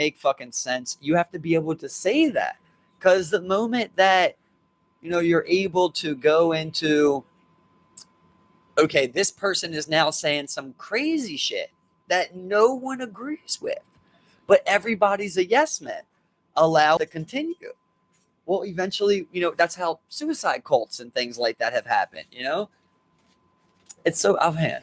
make fucking sense. You have to be able to say that. Because the moment that, you're able to go into, okay, this person is now saying some crazy shit that no one agrees with, but everybody's a yes man, allow to continue. Well, eventually, that's how suicide cults and things like that have happened, It's so, oh man,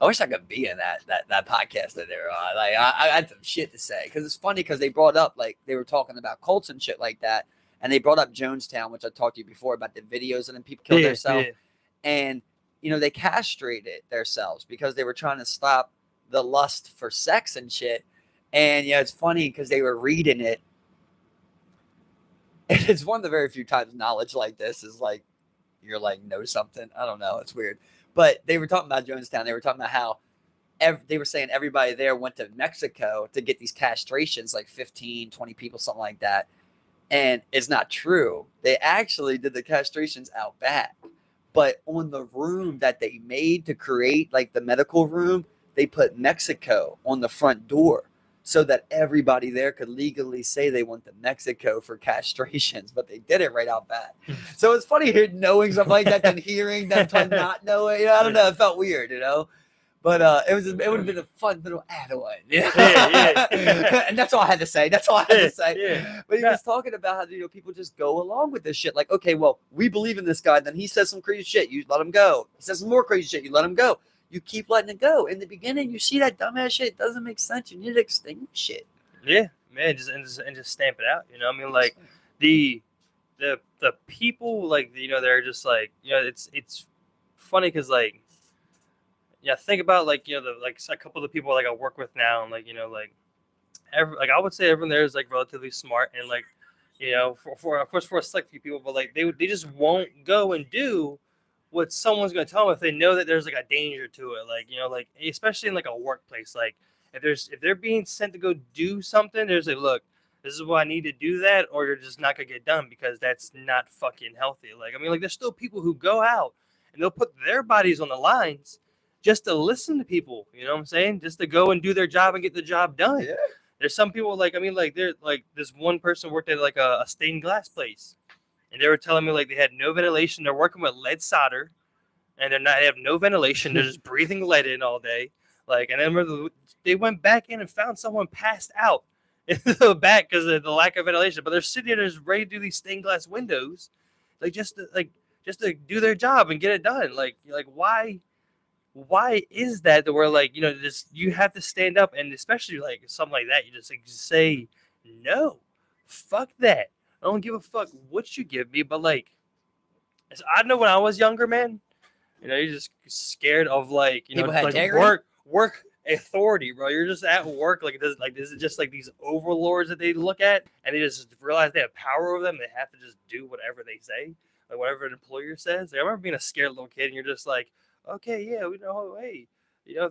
I wish I could be in that podcast that they were on. Like, I had some shit to say because it's funny because they brought up, like, they were talking about cults and shit like that, and they brought up Jonestown, which I talked to you before about the videos and then people killed themselves, and they castrated themselves because they were trying to stop the lust for sex and shit. And it's funny because they were reading it, and it's one of the very few times knowledge like this is like you're like know something. I don't know, it's weird. But they were talking about Jonestown. They were talking about how they were saying everybody there went to Mexico to get these castrations, like 15, 20 people, something like that. And it's not true. They actually did the castrations out back. But on the room that they made to create, like the medical room, they put Mexico on the front door so that everybody there could legally say they went to Mexico for castrations, but they did it right out back. So it's funny here knowing something like that than hearing them to not know it. I don't know. It felt weird, But it would have been a fun little add-on. Yeah. And that's all I had to say. Yeah. But he was talking about how people just go along with this shit. Like, okay, well, we believe in this guy. Then he says some crazy shit. You let him go. He says some more crazy shit. You let him go. You keep letting it go. In the beginning, you see that dumbass shit. It doesn't make sense. You need to extinguish it. Yeah, man. Just stamp it out. I mean, like the people, like they're just like it's funny because like. Yeah, think about like a couple of the people like I work with now, and like I would say everyone there is like relatively smart, and like for of course for a select few people, but like they just won't go and do what someone's going to tell them if they know that there's like a danger to it, like especially in like a workplace, like if they're being sent to go do something, there's like, look, this is what I need to do that, or you're just not gonna get done because that's not fucking healthy. Like, I mean, like there's still people who go out and they'll put their bodies on the lines just to listen to people, you know what I'm saying? Just to go and do their job and get the job done. Yeah. There's some people they're like this one person worked at like a stained glass place, and they were telling me like they had no ventilation. They're working with lead solder, and they have no ventilation. They're just breathing lead in all day. Like, and then they went back in and found someone passed out in the back because of the lack of ventilation. But they're sitting there just ready to do these stained glass windows, like just to do their job and get it done. Like why is that we're like, just you have to stand up, and especially like something like that, you just like say no, fuck that. I don't give a fuck what you give me, but like, I know when I was younger, man, you're just scared of like, like work authority, bro. You're just at work, like this is just like these overlords that they look at, and they just realize they have power over them. They have to just do whatever they say, like whatever an employer says. Like, I remember being a scared little kid, and you're just like, okay, yeah, we know. Hey,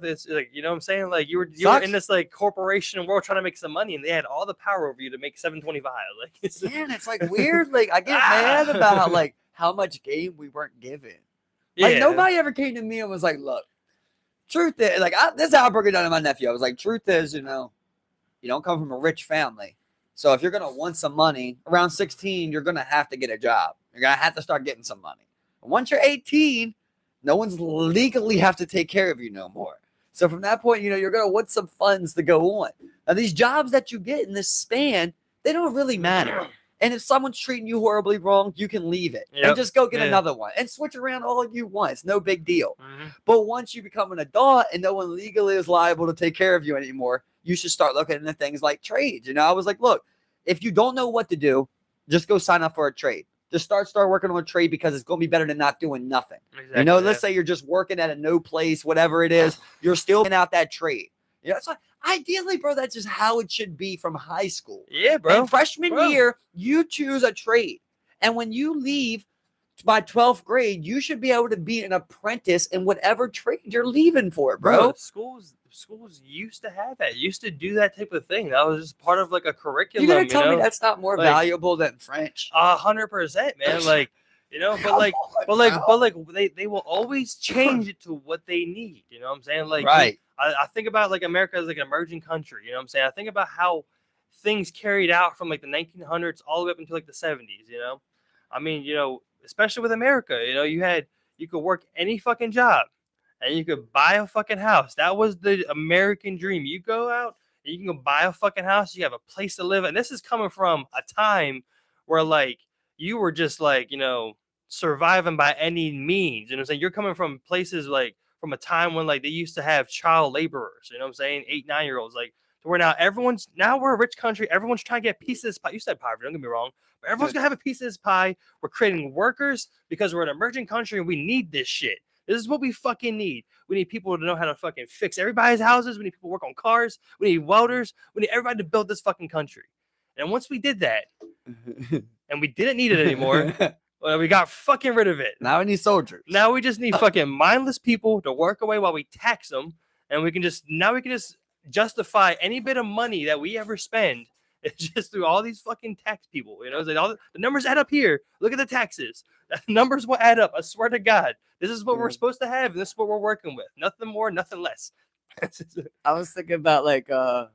this, like, what I'm saying? Like, you were in this like corporation world trying to make some money, and they had all the power over you to make $7.25. Like, it's like weird. Like, I get mad about how much game we weren't given. Like, nobody ever came to me and was like, look, truth is, like, this is how I broke it down to my nephew. I was like, truth is, you don't come from a rich family. So if you're going to want some money around 16, you're going to have to get a job. You're going to have to start getting some money. And once you're 18, no one's legally have to take care of you no more. So from that point, you're going to want some funds to go on. Now, these jobs that you get in this span, they don't really matter. And if someone's treating you horribly wrong, you can leave it and just go get another one and switch around all you want. It's no big deal. Mm-hmm. But once you become an adult and no one legally is liable to take care of you anymore, you should start looking into things like trades. I was like, look, if you don't know what to do, just go sign up for a trade. Just start working on a trade because it's going to be better than not doing nothing. Exactly, let's say you're just working at a no place, whatever it is, you're still in out that trade. It's like, ideally, bro, that's just how it should be from high school. Yeah, bro. And freshman year, you choose a trade. And when you leave by 12th grade, you should be able to be an apprentice in whatever trade you're leaving for, bro. Schools used to have that. Used to do that type of thing. That was just part of like a curriculum. You're gonna tell me that's not more valuable than French? 100%, man. Like, but they will always change it to what they need. You know what I'm saying? Like, right. I think about like America as like an emerging country. You know what I'm saying? I think about how things carried out from like the 1900s all the way up until like the 70s. You know, I mean, you know, especially with America, you know, you could work any fucking job and you could buy a fucking house. That was the American dream. You go out and you can go buy a fucking house. You have a place to live. And this is coming from a time where like you were just like, you know, surviving by any means. You know what I'm saying? You're coming from places like from a time when like they used to have child laborers, you know what I'm saying? 8, 9-year-olds, like to where now we're a rich country. Everyone's trying to get a piece of this pie. You said poverty, don't get me wrong, but everyone's gonna have a piece of this pie. We're creating workers because we're an emerging country and we need this shit. This is what we fucking need. We need people to know how to fucking fix everybody's houses. We need people to work on cars. We need welders. We need everybody to build this fucking country. And once we did that, and we didn't need it anymore, well, we got fucking rid of it. Now we need soldiers. Now we just need fucking mindless people to work away while we tax them, and we can just justify any bit of money that we ever spend. It's just through all these fucking tax people. You know, it's like all the numbers add up here. Look at the taxes. The numbers will add up. I swear to God, this is what we're supposed to have. And this is what we're working with. Nothing more, nothing less. I was thinking about like an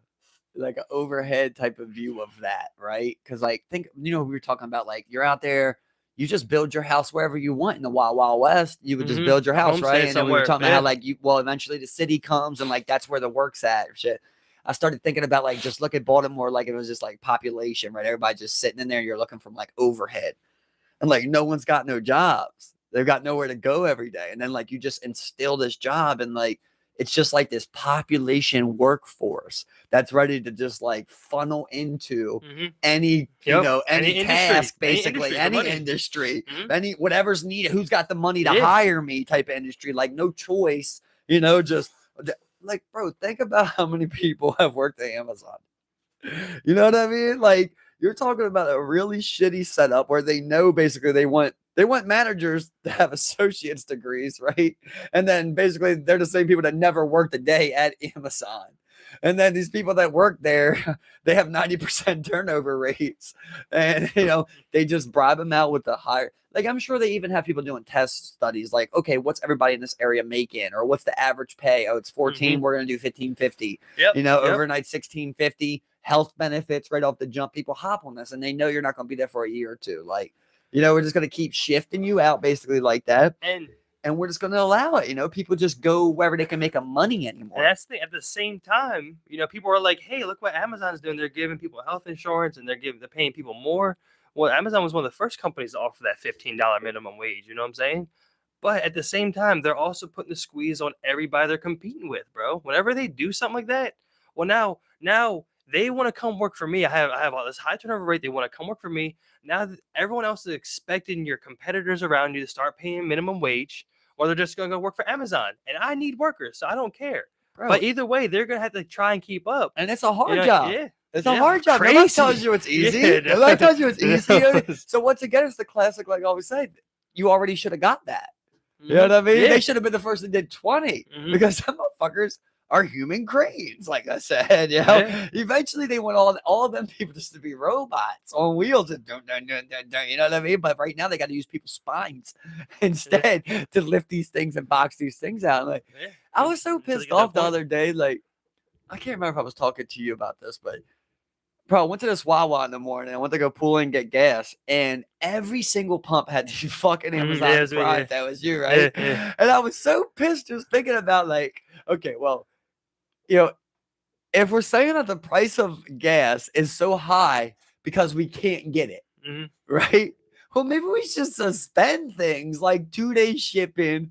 overhead type of view of that, right? Because like think, you know, we were talking about like you're out there, you just build your house wherever you want in the Wild Wild West. You would just build your house, right? And then we were talking about how like eventually the city comes and like that's where the work's at or shit. I started thinking about like just look at Baltimore like it was just like population, right? Everybody just sitting in there. You're looking from like overhead, and like no one's got no jobs. They've got nowhere to go every day, and then like you just instill this job, and like it's just like this population workforce that's ready to just like funnel into any any task, basically any industry, any whatever's needed. Who's got the money to hire me? Type of industry, like no choice. You know, just. Like, bro, think about how many people have worked at Amazon. You know what I mean? Like, you're talking about a really shitty setup where they know basically they want managers to have associate's degrees, right? And then basically they're the same people that never worked a day at Amazon. And then these people that work there, they have 90% turnover rates. And, you know, they just bribe them out with the higher. Like, I'm sure they even have people doing test studies like, okay, what's everybody in this area making? Or what's the average pay? Oh, it's 14. We're going to do 1550. You know, overnight 1650. Health benefits right off the jump. People hop on this and they know you're not going to be there for a year or two. Like, you know, we're just going to keep shifting you out basically like that. And we're just going to allow it. You know, people just go wherever they can make a money anymore. And that's the thing. At the same time, you know, people are like, hey, look what Amazon's doing. They're giving people health insurance and they're paying people more. Well, Amazon was one of the first companies to offer that $15 minimum wage. You know what I'm saying? But at the same time, they're also putting the squeeze on everybody they're competing with, bro. Whenever they do something like that, well, now they want to come work for me. I have all this high turnover rate. They want to come work for me. Now everyone else is expecting your competitors around you to start paying minimum wage, or they're just going to go work for Amazon. And I need workers, so I don't care. Bro. But either way, they're going to have to try and keep up. And it's a hard job. Yeah. It's a hard job. Nobody tells you it's easy. Nobody tells you it's easy. So once again, it's the classic, like I always say, you already should have got that. You know what I mean? They should have been the first that did 20 because some motherfuckers are human cranes, like I said. You know, eventually they want all of them people just to be robots on wheels and you know what I mean? But right now they got to use people's spines instead to lift these things and box these things out. Like I was so pissed off the other day. Like I can't remember if I was talking to you about this, but bro, I went to this Wawa in the morning. I went to go pull in and get gas, and every single pump had the fucking Amazon Prime. That was you, right? And I was so pissed just thinking about like, okay, well, you know, if we're saying that the price of gas is so high because we can't get it, right? Well, maybe we should suspend things like 2-day shipping.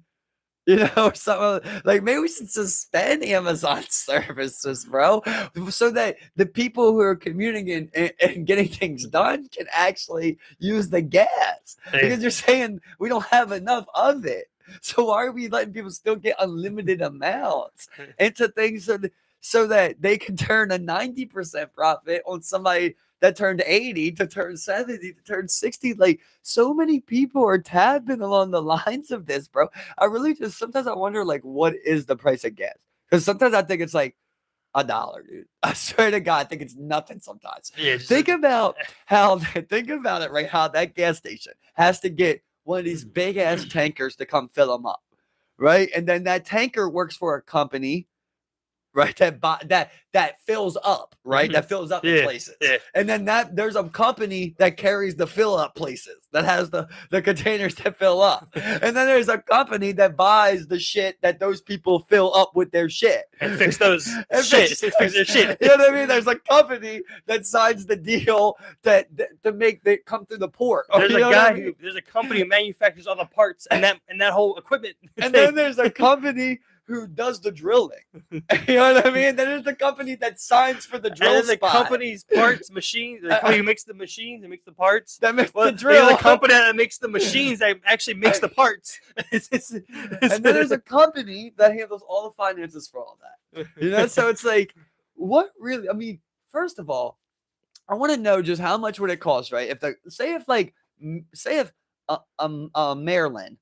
You know, or something like maybe we should suspend Amazon services, bro, so that the people who are commuting and getting things done can actually use the gas. Because you're saying we don't have enough of it. So why are we letting people still get unlimited amounts into things so that they can turn a 90% profit on somebody that turned 80 to turn 70 to turn 60? Like so many people are tapping along the lines of this, bro. I really just sometimes I wonder like what is the price of gas? Because sometimes I think it's like $1, dude. I swear to God, I think it's nothing sometimes. Think about it, right? How that gas station has to get one of these big ass tankers to come fill them up, right? And then that tanker works for a company right? That fills up, right? That fills up the places. Yeah. And then there's a company that carries the fill up places, that has the containers that fill up. And then there's a company that buys the shit that those people fill up with their shit. And fix those fix their shit. You know what I mean? There's a company that signs the deal to make it come through the port. There's a guy there's a company who manufactures all the parts and that whole equipment. And then there's a company who does the drilling. You know what I mean? Then there's the company that signs for the drill and spot. The company's parts machine. The company who makes the machines and makes the parts. That makes the drill. The company that makes the machines that actually makes the parts. And then there's a company that handles all the finances for all that. You know, so it's like, what really? I mean, first of all, I want to know just how much would it cost, right? If Maryland,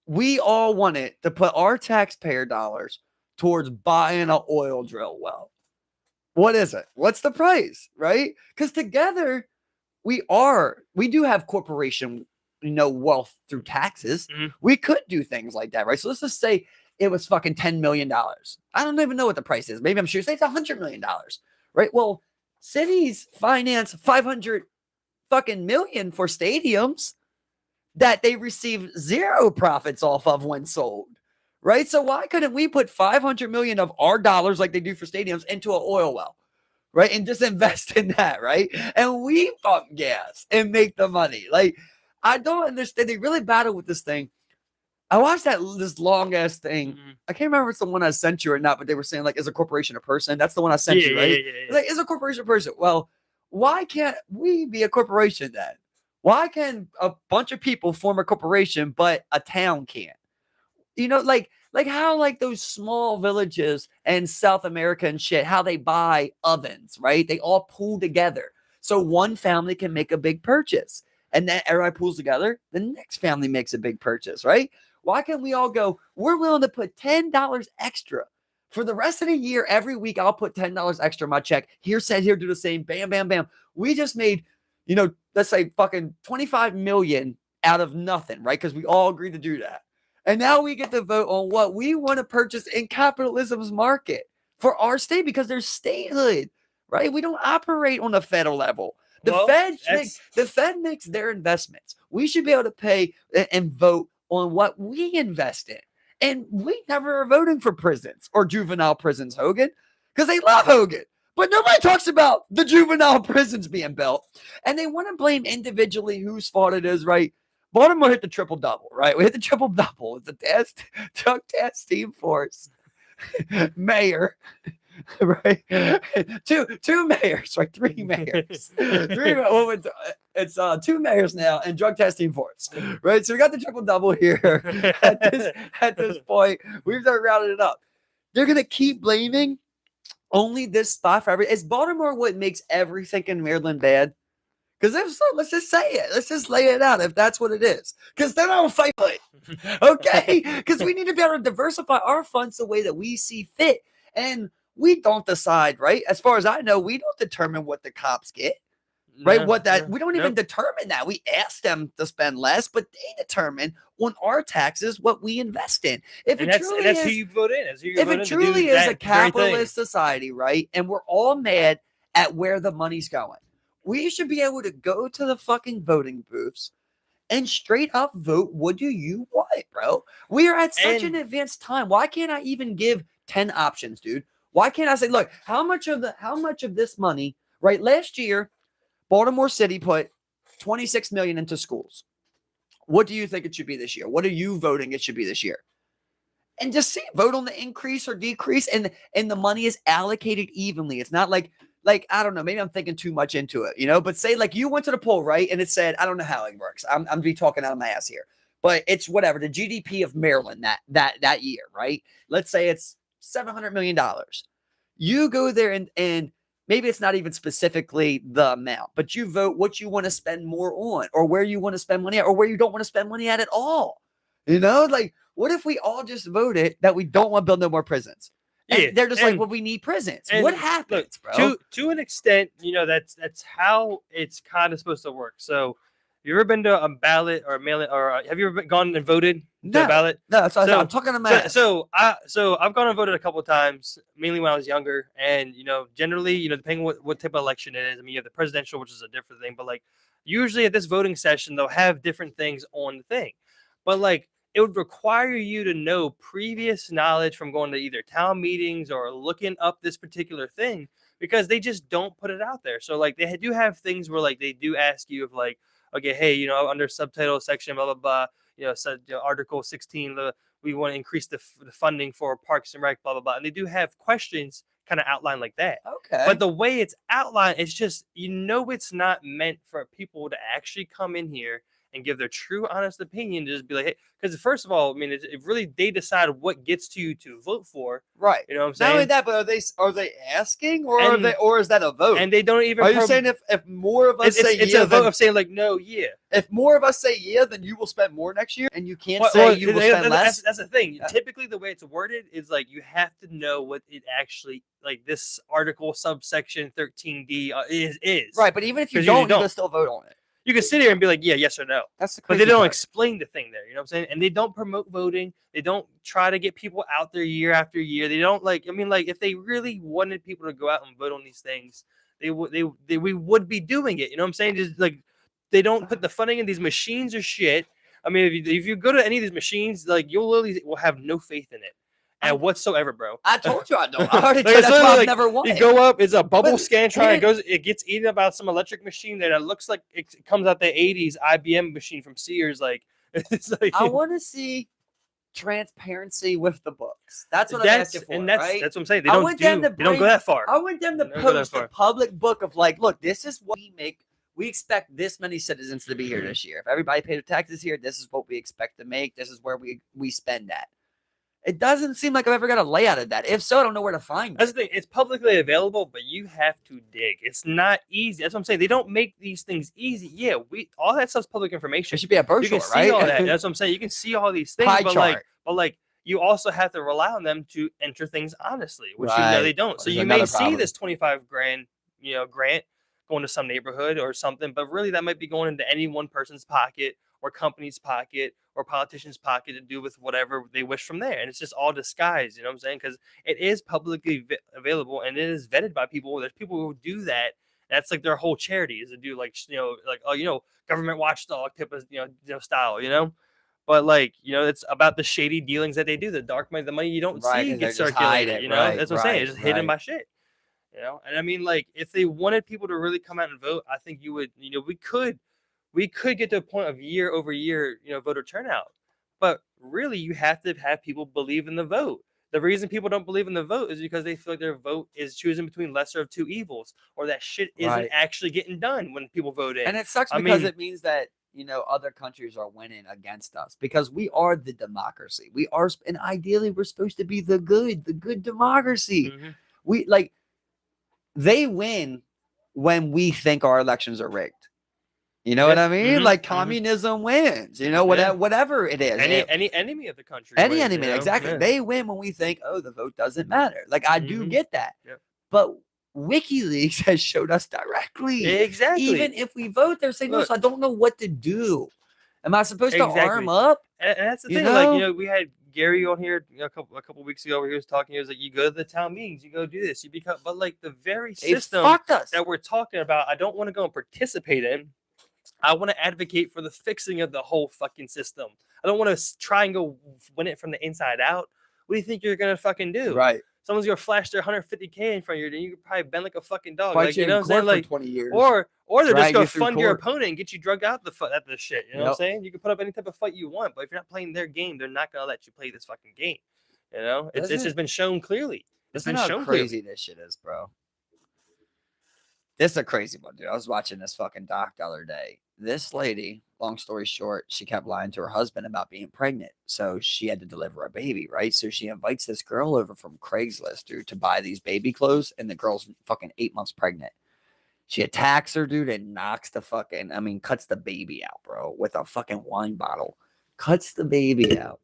we all wanted to put our taxpayer dollars towards buying an oil drill well. What is it? What's the price, right? Because together we do have corporation, wealth through taxes. Mm-hmm. We could do things like that, right? So let's just say it was fucking $10 million. I don't even know what the price is. Maybe I'm sure say it's $100 million, right? Well, cities finance 500 fucking million for stadiums that they receive zero profits off of when sold, right? So why couldn't we put 500 million of our dollars like they do for stadiums into an oil well, right? And just invest in that, right? And we pump gas and make the money. Like, I don't understand. They really battle with this thing. I watched this long ass thing. Mm-hmm. I can't remember if it's the one I sent you or not, but they were saying like, is a corporation a person? That's the one I sent you, right? Yeah. Like, is a corporation a person? Well, why can't we be a corporation then? Why can a bunch of people form a corporation, but a town can't? Like how like those small villages in South America and shit, how they buy ovens, right? They all pool together. So one family can make a big purchase. And then everybody pulls together. The next family makes a big purchase, right? Why can't we all go, we're willing to put $10 extra for the rest of the year? Every week, I'll put $10 extra in my check. Here, do the same. Bam, bam, bam. We just made, let's say fucking 25 million out of nothing, right? Because we all agreed to do that. And now we get to vote on what we want to purchase in capitalism's market for our state because there's statehood, right? We don't operate on the federal level. The Fed makes their investments. We should be able to pay and vote on what we invest in. And we never are voting for prisons or juvenile prisons, Hogan, because they love Hogan. But nobody talks about the juvenile prisons being built. And they want to blame individually whose fault it is, right? Baltimore hit the triple-double, right? We hit the triple-double. It's a drug task team force. Mayor. Right? Two mayors, right? Three mayors. It's two mayors now and drug testing force, right? So we got the triple-double here. At this point, we've started rounding it up. They're gonna keep blaming only this spot for everything. Is Baltimore what makes everything in Maryland bad? Because if so, let's just say it. Let's just lay it out if that's what it is. Because then I will fight it. Okay? Because we need to be able to diversify our funds the way that we see fit. And we don't decide, right? As far as I know, we don't determine what the cops get. Right? We don't even determine that. We ask them to spend less, but they determine on our taxes what we invest in. That's who you vote in. If it truly is a capitalist society, right? And we're all mad at where the money's going, we should be able to go to the fucking voting booths and straight up vote. What do you want, bro? We are at such an advanced time. Why can't I even give 10 options, dude? Why can't I say, look, how much of this money, right? Last year, Baltimore City put $26 million into schools. What do you think it should be this year? What are you voting it should be this year? And just vote on the increase or decrease, and the money is allocated evenly. It's not like I don't know, maybe I'm thinking too much into it, but say like you went to the poll, right? And it said, I don't know how it works. I'm be talking out of my ass here, but it's whatever, the GDP of Maryland that year, right? Let's say it's $700 million. You go there and maybe it's not even specifically the amount, but you vote what you want to spend more on, or where you want to spend money at, or where you don't want to spend money at all. Like what if we all just voted that we don't want to build no more prisons? And they're just like, well, we need prisons. What happens, bro? To an extent, that's how it's kind of supposed to work. So you ever been to a ballot or a mail-in, or have you ever gone and voted to a ballot? No, I'm talking to Matt. So I've gone and voted a couple of times, mainly when I was younger, and generally, depending on what type of election it is. I mean, you have the presidential, which is a different thing, but like usually at this voting session, they'll have different things on the thing, but like it would require you to know previous knowledge from going to either town meetings or looking up this particular thing, because they just don't put it out there. So like they do have things where like they do ask you if like, okay, hey, under subtitle section, blah, blah, blah, Article 16, we want to increase the funding for Parks and Rec, blah, blah, blah. And they do have questions kind of outlined like that. Okay. But the way it's outlined, it's just, it's not meant for people to actually come in here and give their true, honest opinion. To just be like, hey, because first of all, I mean, it really, they decide what gets to you to vote for. Right. You know what I'm saying? Not only that, but are they asking, or is that a vote? And they don't even. Are you saying if more of us say it's yeah, a vote of saying like no, yeah. If more of us say yeah, then you will spend more next year, and you can't say you will spend less. That's the thing. Yeah. Typically, the way it's worded is like you have to know what it actually, like this article subsection 13D is. Right, but even if you don't, you can still vote on it. You can sit here and be like, yeah, yes or no. That's the crazy But they don't explain the thing there. You know what I'm saying? And they don't promote voting. They don't try to get people out there year after year. They don't if they really wanted people to go out and vote on these things, we would be doing it. You know what I'm saying? Just like they don't put the funding in these machines or shit. I mean, if you go to any of these machines, like you'll literally will have no faith in it. And whatsoever, bro. I told you I don't. I already told you that's why I've never won. You go up, it's a bubble scan it gets eaten about some electric machine that it looks like it comes out the 80s IBM machine from Sears. It's like I want to see transparency with the books. That's what I'm asking for, and right? That's what I'm saying. They don't go that far. I want them to post a public book of like, look, this is what we make. We expect this many citizens to be here this year. If everybody paid their taxes here, this is what we expect to make. This is where we spend that. It doesn't seem like I've ever got a layout of that. If so, I don't know where to find it. That's the thing. It's publicly available, but you have to dig. It's not easy. That's what I'm saying. They don't make these things easy. Yeah, all that stuff's public information. It should be a brochure, you can see right? all that. That's what I'm saying. You can see all these things, but you also have to rely on them to enter things honestly, which they don't. So you may see this $25,000, grant going to some neighborhood or something, but really that might be going into any one person's pocket or company's pocket or politician's pocket to do with whatever they wish from there. And it's just all disguised, you know what I'm saying? Because it is publicly available and it is vetted by people. There's people who do that. That's like their whole charity is to do government watchdog type of, style, But it's about the shady dealings that they do, the dark money, the money you don't see get circulated, That's what I'm saying. It's just hidden by shit. And I mean, if they wanted people to really come out and vote, I think you would, we could get to a point of year over year, voter turnout. But really, you have to have people believe in the vote. The reason people don't believe in the vote is because they feel like their vote is choosing between lesser of two evils, or that shit isn't actually getting done when people vote in. And it sucks because it means that, other countries are winning against us because we are the democracy. We are, and ideally, we're supposed to be the good democracy. Mm-hmm. They win when we think our elections are rigged. You know what I mean? Mm-hmm. Communism wins, whatever it is. Any enemy of the country. Any enemy, exactly. Yeah. They win when we think, oh, the vote doesn't matter. I do get that. Yeah. But WikiLeaks has showed us directly. Exactly. Even if we vote, they're saying, so I don't know what to do. Am I supposed to arm up? And that's the thing. We had Gary on here a couple weeks ago where he was talking. He was like, you go to the town meetings, you go do this, but the very system that we're talking about, I don't want to go and participate in. I want to advocate for the fixing of the whole fucking system. I don't want to try and go win it from the inside out. What do you think you're going to fucking do? Right. Someone's going to flash their $150K in front of you, then you could probably bend like a fucking dog. Fight you know what I'm saying? 20 years. Or they're just going to fund your opponent and get you drugged out at the shit. You know what I'm saying? You can put up any type of fight you want, but if you're not playing their game, they're not going to let you play this fucking game. It's just been shown clearly. It's been shown crazy this shit is, bro. This is a crazy one, dude. I was watching this fucking doc the other day. This lady, long story short, she kept lying to her husband about being pregnant. So she had to deliver a baby, right? So she invites this girl over from Craigslist, dude, to buy these baby clothes. And the girl's fucking 8 months pregnant. She attacks her, dude, and cuts the baby out, bro, with a fucking wine bottle. Cuts the baby out.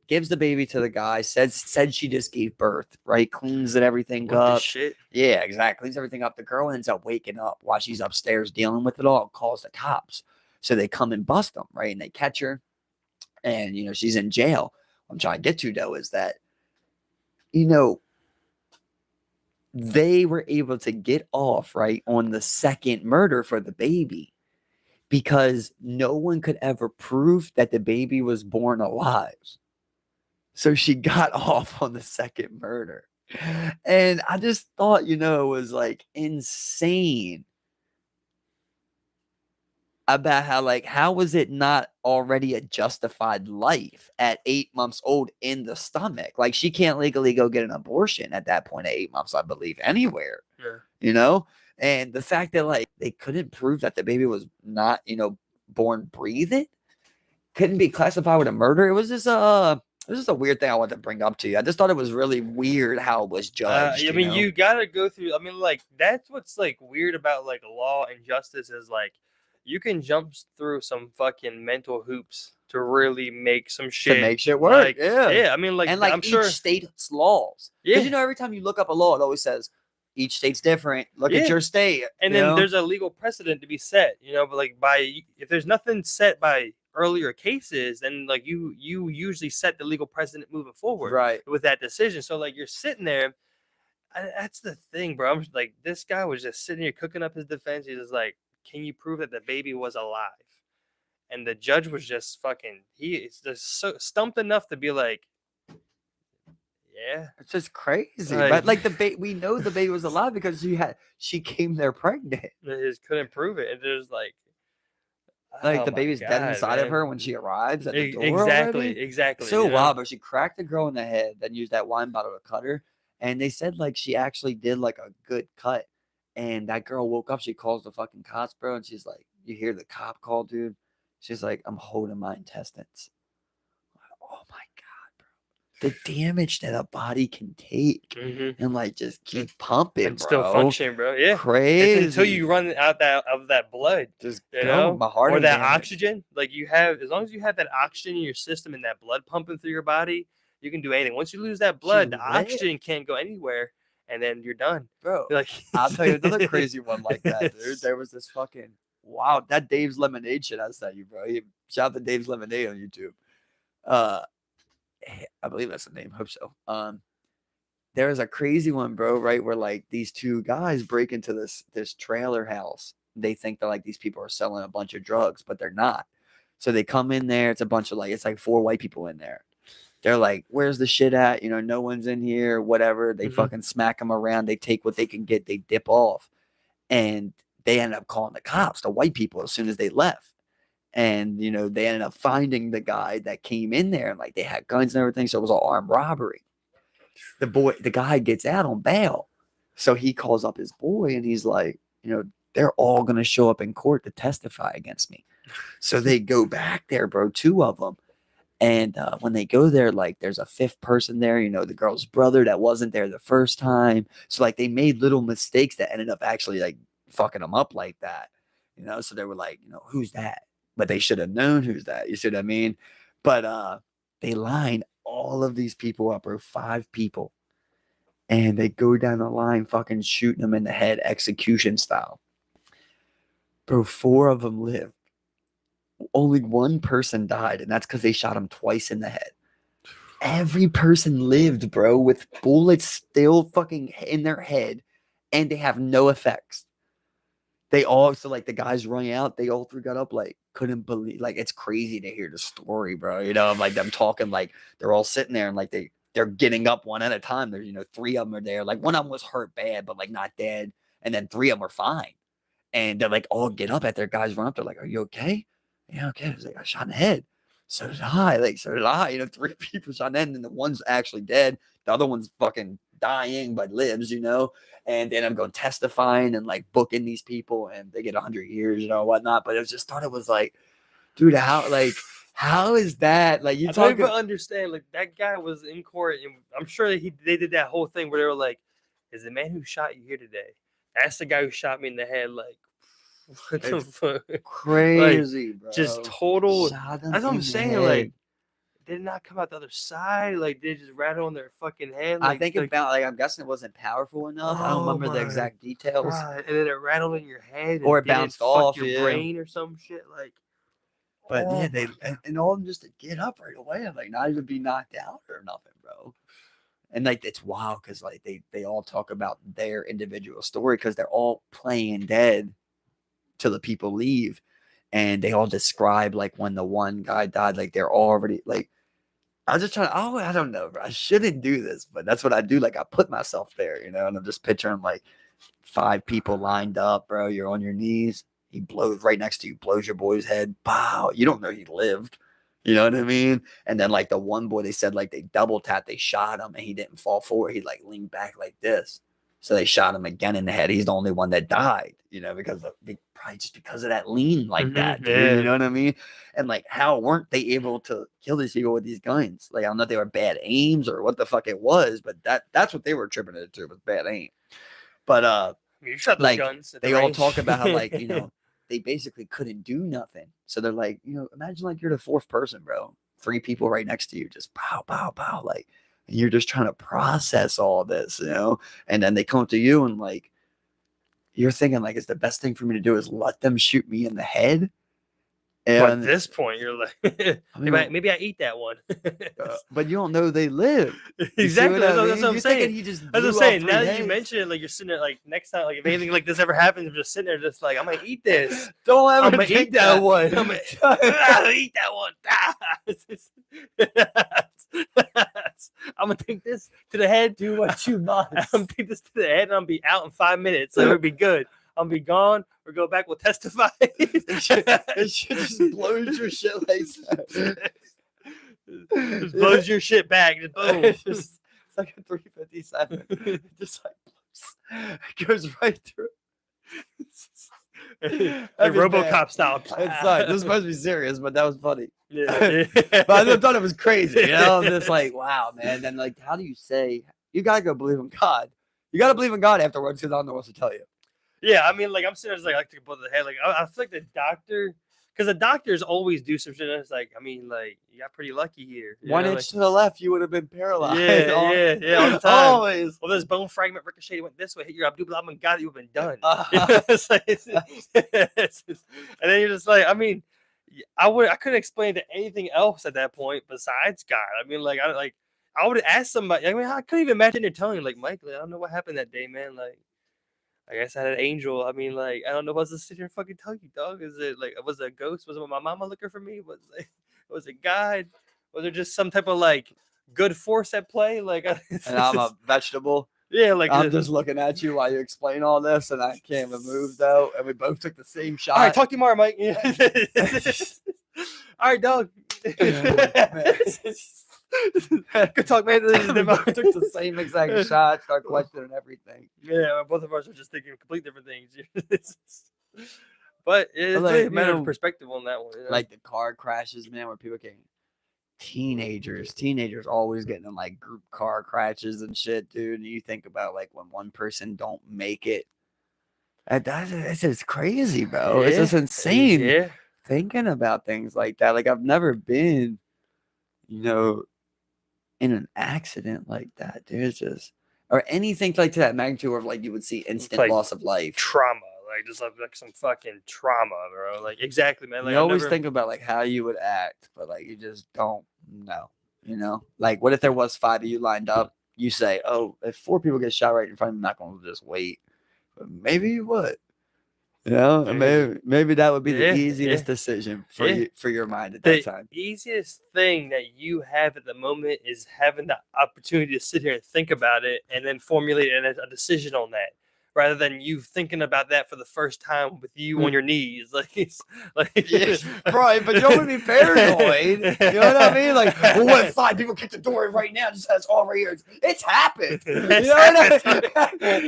Gives the baby to the guy, said she just gave birth, right? Cleans it, everything up. Shit? Yeah, exactly. Cleans everything up. The girl ends up waking up while she's upstairs dealing with it all, calls the cops. So they come and bust them, right? And they catch her, and she's in jail. What I'm trying to get to though is that they were able to get off right on the second murder for the baby because no one could ever prove that the baby was born alive. So she got off on the second murder. And I just thought, it was like insane about how was it not already a justified life at 8 months old in the stomach? Like, she can't legally go get an abortion at that point at 8 months, I believe, anywhere. Yeah. And the fact that they couldn't prove that the baby was not, born breathing, couldn't be classified with a murder. It was just a weird thing I wanted to bring up to you. I just thought it was really weird how it was judged. I mean, you gotta go through. I mean, that's what's weird about law and justice is you can jump through some fucking mental hoops to really make some shit to make shit work. Yeah. I mean, and I'm each sure state's laws. Yeah. Because every time you look up a law, it always says each state's different. Look at your state. And then there's a legal precedent to be set. But if there's nothing set by earlier cases, then you usually set the legal precedent moving forward, right, with that decision. So you're sitting there. That's the thing, bro. I'm this guy was just sitting here cooking up his defense. He's just can you prove that the baby was alive? And the judge was just he's just so stumped enough to be yeah, it's just crazy. But we know the baby was alive because she came there pregnant. They just couldn't prove it. And there's the baby's dead inside of her when she arrives at the door. Exactly. So wild, but she cracked the girl in the head, then used that wine bottle to cut her. And they said she actually did a good cut. And that girl woke up. She calls the fucking cops, bro. And she's like, you hear the cop call, dude? She's like, I'm holding my intestines. Oh my God, bro. The damage that a body can take and just keep pumping, and bro. Still functioning, bro. Yeah. Crazy. It's until you run out of that blood. Just my heart or that oxygen. You have, as long as you have that oxygen in your system and that blood pumping through your body, you can do anything. Once you lose that blood, the oxygen can't go anywhere. And then you're done, bro. I'll tell you another crazy one like that, dude. There was this fucking that Dave's Lemonade shit I sent you, bro. Shout out to Dave's Lemonade on YouTube. I believe that's the name. Hope so. There was a crazy one, bro. Right, where these two guys break into this trailer house. They think that these people are selling a bunch of drugs, but they're not. So they come in there. It's a bunch of it's 4 white people in there. They're like, where's the shit at? No one's in here, whatever. They fucking smack them around. They take what they can get. They dip off. And they ended up calling the cops, the white people, as soon as they left. And, they ended up finding the guy that came in there. And, they had guns and everything. So it was all armed robbery. The guy gets out on bail. So he calls up his boy and he's like, they're all going to show up in court to testify against me. So they go back there, bro, 2 of them. And when they go there, there's a 5th person there, the girl's brother that wasn't there the first time. So they made little mistakes that ended up actually fucking them up like that, So they were who's that? But they should have known who's that. You see what I mean? But they line all of these people up, bro, 5 people. And they go down the line fucking shooting them in the head, execution style. Bro, 4 of them lived. Only 1 person died, and that's because they shot him twice in the head. Every person lived, bro, with bullets still fucking in their head, and they have no effects. They all, so the guys running out, they all 3 got up, couldn't believe, it's crazy to hear the story, bro. Them talking, they're all sitting there, and they're getting up one at a time. There's 3 of them are there. One of them was hurt bad, but not dead, and then 3 of them are fine. And they're all get up at their guys run up. They're like, are you okay? Yeah, okay. I was I shot in the head. So did I. So did I. 3 people shot in the head, and the one's actually dead. The other one's fucking dying, but lives, And then I'm going testifying and booking these people, and they get 100 years, whatnot. But I just thought it was dude, how is that? You I don't even understand. That guy was in court, and I'm sure that they did that whole thing where they were is the man who shot you here today? That's the guy who shot me in the head. What the fuck? Crazy, bro. Just total. That's what I'm saying. Did it not come out the other side? Did it just rattle on their fucking head? I think about I'm guessing it wasn't powerful enough. I don't remember the exact details. God. And then it rattled in your head, or it bounced off your brain or some shit. But yeah, they and all of them just to get up right away and like not even be knocked out or nothing, bro. And like it's wild because like they all talk about their individual story because they're all playing dead till the people leave, and they all describe like when the one guy died, like they're already like. I was just trying. Oh, I don't know, bro. I shouldn't do this, but that's what I do. Like I put myself there, and I'm just picturing like 5 people lined up, bro. You're on your knees. He blows right next to you, blows your boy's head. Pow! You don't know he lived. You know what I mean? And then like the one boy, they said like they double tapped, they shot him, and he didn't fall forward. He like leaned back like this. So they shot him again in the head. He's the only one that died, because probably just because of that lean like that, dude. Yeah. You know what I mean? And like, how weren't they able to kill these people with these guns? Like, I don't know if they were bad aims or what the fuck it was, but that's what they were attributing it to, was bad aim. But you shot those like guns they all talk about how like they basically couldn't do nothing. So they're like, imagine like you're the 4th person, bro. 3 people right next to you, just pow, pow, pow, like. And you're just trying to process all this, and then they come to you and like, you're thinking like, it's the best thing for me to do is let them shoot me in the head. And at this point, you're like, maybe I eat that one. But you don't know they live. Exactly. That's what I'm you're saying. He just as I'm saying, now that you mention it, like you're sitting there, like next time, like if anything like this ever happens, you're just sitting there, just like I'm gonna eat this. Don't ever I'm gonna eat that one. I'm gonna eat that one. I'm gonna take this to the head. Do what you must. I'm gonna take this to the head, and I'm gonna be out in 5 minutes. So it'll be good. I'll be gone. Or go back. We'll testify. It should just blows your shit like that. Just blows your shit back. Just boom. It's like a 357. It just like blows. It goes right through. Like RoboCop style. It's like, this is supposed to be serious, but that was funny. Yeah. But I thought it was crazy. I'm just like, wow, man. Then like, how do you say you gotta go believe in God? You gotta believe in God afterwards because I don't know what to tell you. Yeah, I mean, like I'm sitting there, like to put the head. Like I feel like the doctor, because the doctors always do some shit. And it's like, I mean, like you got pretty lucky here. 1 inch to the left, you would have been paralyzed. Yeah, all the time. Always. Well, this bone fragment ricocheted, went this way, hit your abdominal, and God, you would have been done. And then you're just like, I mean, I couldn't explain to anything else at that point besides God. I mean, like I would ask somebody. I mean, I couldn't even imagine they're telling you, like, Mike, I don't know what happened that day, man. Like, I guess I had an angel. I mean, like, I don't know what to sit here and fucking tell you, dog. Is it like, was it a ghost? Was it my mama looking for me? Was it God? Was there just some type of like good force at play? Like, and I'm a vegetable. Yeah, like I'm just looking at you while you explain all this, and I can't even move though. And we both took the same shot. All right, talk to you tomorrow, Mike. Yeah. All right, dog. Good talk, man. We both took the same exact shot, start questioning everything. Yeah, both of us are just thinking complete different things. But it's like, really a matter of perspective on that one. Like the car crashes, man, where people getting teenagers always getting in like group car crashes and shit, dude. And you think about like when one person don't make it. It's just crazy, bro. Yeah. It's just insane. Yeah. Thinking about things like that. Like I've never been, in an accident like that, dude. It's just, or anything like to that magnitude of like you would see instant like loss of life. Trauma. Like just like some fucking trauma, bro. Like exactly, man. Like you always think about like how you would act, but like you just don't know. Like what if there was 5 of you lined up? You say, oh, if 4 people get shot right in front of me, I'm not going to just wait. But maybe you would. Maybe that would be the easiest decision for your mind at that time. The easiest thing that you have at the moment is having the opportunity to sit here and think about it and then formulate a decision on that, rather than you thinking about that for the first time with you on your knees. Like it's like yes, right, but you don't want to be paranoid. You know what I mean? Like, well, what if 5 people kick the door right now? Just has all right here. It's happened. You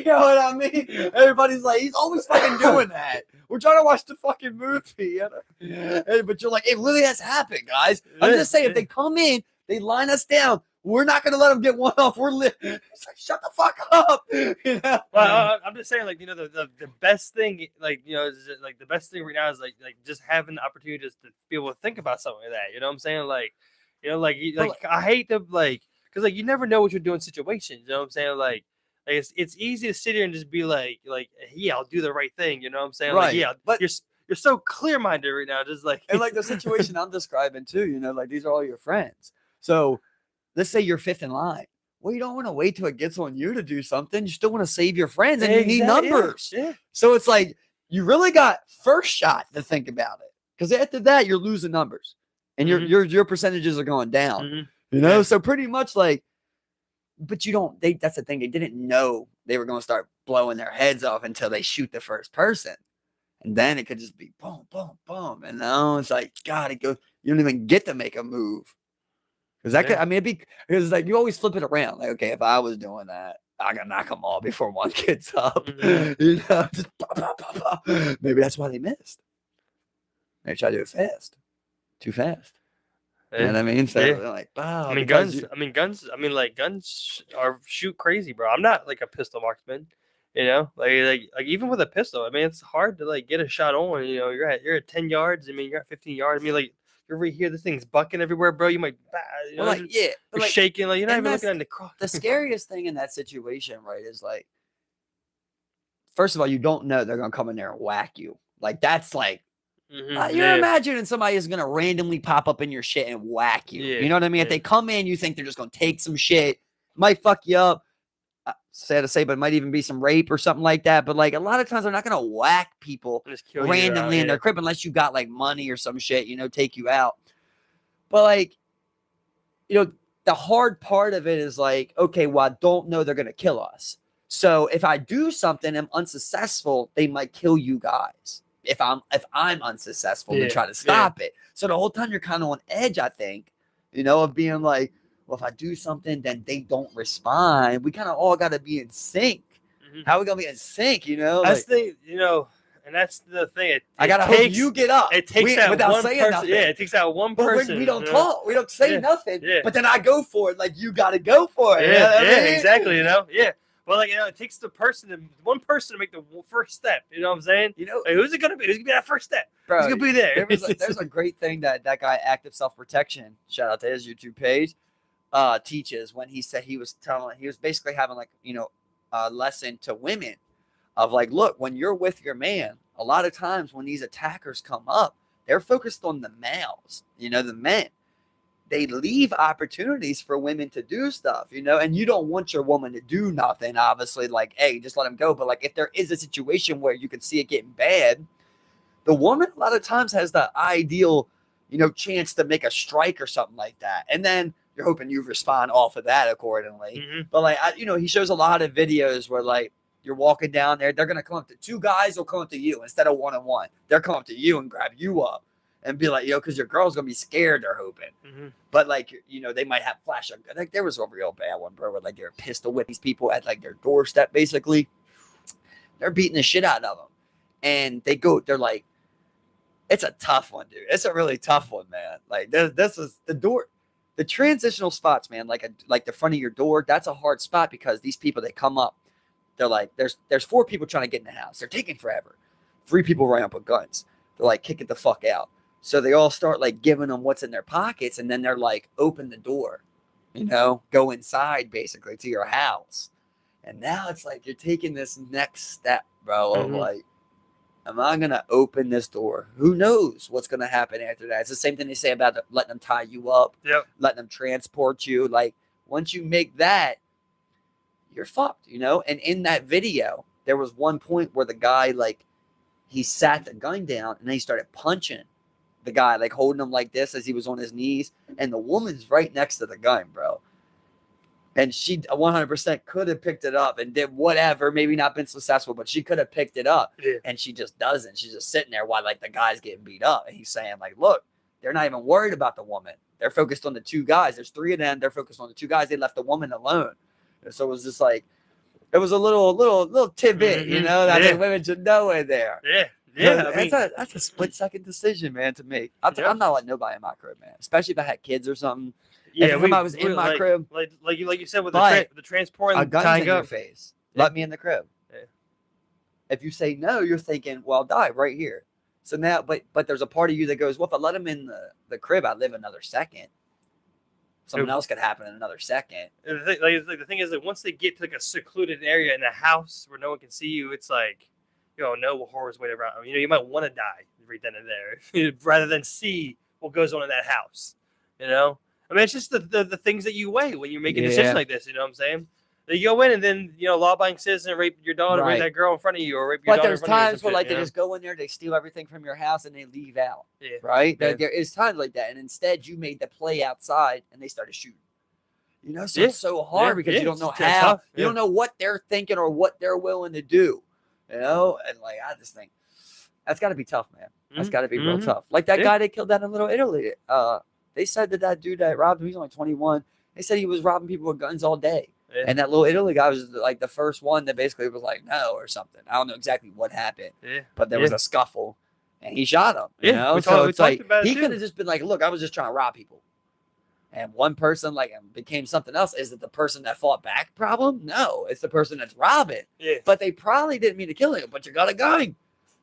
know what I mean? Everybody's like, he's always fucking doing that. We're trying to watch the fucking movie. But you're like, it really has happened, guys. I'm just saying, if they come in, they line us down. We're not going to let them get one off. We're lit. It's like, shut the fuck up. Well, I'm just saying, like, the best thing, like, is like the best thing right now is like just having the opportunity just to be able to think about something like that. You know what I'm saying? Like, I hate to because like you never know what you're doing in situations. You know what I'm saying? Like it's easy to sit here and just be like, yeah, I'll do the right thing. You know what I'm saying? Right. Like, yeah, but you're so clear-minded right now, just like and like the situation I'm describing too. You know, like these are all your friends. So let's say you're fifth in line. Well, you don't want to wait till it gets on you to do something. You still want to save your friends, and you need numbers. Yeah. So it's like you really got first shot to think about it, because after that you're losing numbers, and your percentages are going down. You know, so pretty much like, but you don't. That's the thing. They didn't know they were going to start blowing their heads off until they shoot the first person, and then it could just be boom, boom, boom, and now it's like God, it goes. You don't even get to make a move. Because that could, I mean, because like you always flip it around. Like, okay, if I was doing that, I gotta knock them all before one gets up. You know, just maybe that's why they missed. They try to do it fast, too fast. You know what I mean? So they're like, wow. I mean, guns. Like guns are shoot crazy, bro. I'm not like a pistol marksman. You know, like even with a pistol, I mean, it's hard to like get a shot on. You know, you're at 10 yards. I mean, you're at 15 yards. I mean, like. You're over here, this thing's bucking everywhere, bro. You might, you know, like, yeah, you're shaking, like you're not even looking at the cross. The scariest thing in that situation, right, is like, first of all, you don't know they're gonna come in there and whack you. Like that's like, you're imagining somebody is gonna randomly pop up in your shit and whack you. You know what I mean? If they come in, you think they're just gonna take some shit, might fuck you up. Sad to say, but it might even be some rape or something like that. But like a lot of times they're not gonna whack people randomly in their crib unless you got like money or some shit, you know, take you out. But like, you know, the hard part of it is like, okay, well, I don't know they're gonna kill us. So if I do something and I'm unsuccessful, they might kill you guys. If I'm unsuccessful to try to stop it. So the whole time you're kind of on edge, I think, you know, of being like, well, if I do something, then they don't respond. We kind of all got to be in sync. How are we going to be in sync, you know? That's the, you know, and that's the thing. I got to hope you get up. It takes that without one saying person. nothing. Yeah, it takes that one person. But we don't talk. We don't say nothing. Yeah. But then I go for it. Like, you got to go for it. Yeah, you know what I mean? Exactly, you know? Yeah. Well, like, you know, it takes one person to make the first step. You know what I'm saying? You know, like, who's it going to be? Who's going to be that first step? Bro, who's going to be there? There's a great thing that guy, Active Self-Protection, shout out to his YouTube page, teaches when he said he was basically having like, you know, a lesson to women of like, look, when you're with your man, a lot of times when these attackers come up, they're focused on the males, you know, the men. They leave opportunities for women to do stuff, you know, and you don't want your woman to do nothing, obviously, like, hey, just let him go. But like, if there is a situation where you can see it getting bad, the woman a lot of times has the ideal, you know, chance to make a strike or something like that. And then you're hoping you respond off of that accordingly. But like, you know, he shows a lot of videos where like you're walking down there, they're going to come up to two guys will come up to you instead of one-on-one. They're coming up to you and grab you up and be like, yo, because your girl's going to be scared, they're hoping. But like, you know, they might have flash. Like there was a real bad one, bro, where like they're pistol whip these people at like their doorstep, basically. They're beating the shit out of them. And they're like, it's a tough one, dude. It's a really tough one, man. Like this is the door. The transitional spots, man, like the front of your door, that's a hard spot because these people, they come up. They're like, there's 4 people trying to get in the house. They're taking forever. 3 people run up with guns. They're like kicking the fuck out. So they all start like giving them what's in their pockets, and then they're like, open the door, you know, go inside basically to your house. And now it's like you're taking this next step, bro, of like, am I going to open this door? Who knows what's going to happen after that? It's the same thing they say about letting them tie you up, letting them transport you. Like, once you make that, you're fucked, you know? And in that video, there was one point where the guy, like, he sat the gun down and then he started punching the guy, like, holding him like this as he was on his knees. And the woman's right next to the gun, bro. And she 100% could have picked it up and did whatever, maybe not been successful, but she could have picked it up. And she just doesn't. She's just sitting there while like the guy's getting beat up. And he's saying like, look, they're not even worried about the woman. They're focused on the 2 guys. There's 3 of them. They're focused on the 2 guys. They left the woman alone. And so it was just like, it was a little tidbit, you know, that I think women should know in there. Yeah. That's a split-second decision, man, to make. I'm not letting nobody in my crib, man, especially if I had kids or something. Yeah, if I was in my crib, like you said with the transport and a gun's in your face. Let me in the crib. If you say no, you're thinking, well, I'll die right here. So now, but there's a part of you that goes, well, if I let him in the crib, I live another second. Something else could happen in another second. The thing is that once they get to like a secluded area in a house where no one can see you, it's like, you know, no horrors wait around. You know, you might want to die right then and there, rather than see what goes on in that house. You know, I mean, it's just the things that you weigh when you're making decisions like this. You know what I'm saying? You go in and then, law-abiding citizen rape your daughter, rape that girl in front of you, or rape your daughter in front of you. But there's times where, they just go in there, they steal everything from your house, and they leave out. Yeah. Right? Yeah. There is times like that. And instead, you made the play outside, and they started shooting. So it's so hard because you don't know how. You don't know what they're thinking or what they're willing to do. And, I just think that's got to be tough, man. That's got to be real tough. Like that guy they killed down in Little Italy. They said that dude that robbed him, he's only 21. They said he was robbing people with guns all day. Yeah. And that Little Italy guy was like the first one that basically was like, no, or something. I don't know exactly what happened. Yeah. But there was a scuffle and he shot him. So it's like he could have just been like, look, I was just trying to rob people. And one person became something else. Is it the person that fought back problem? No, it's the person that's robbing. Yeah. But they probably didn't mean to kill him, but you got a gun.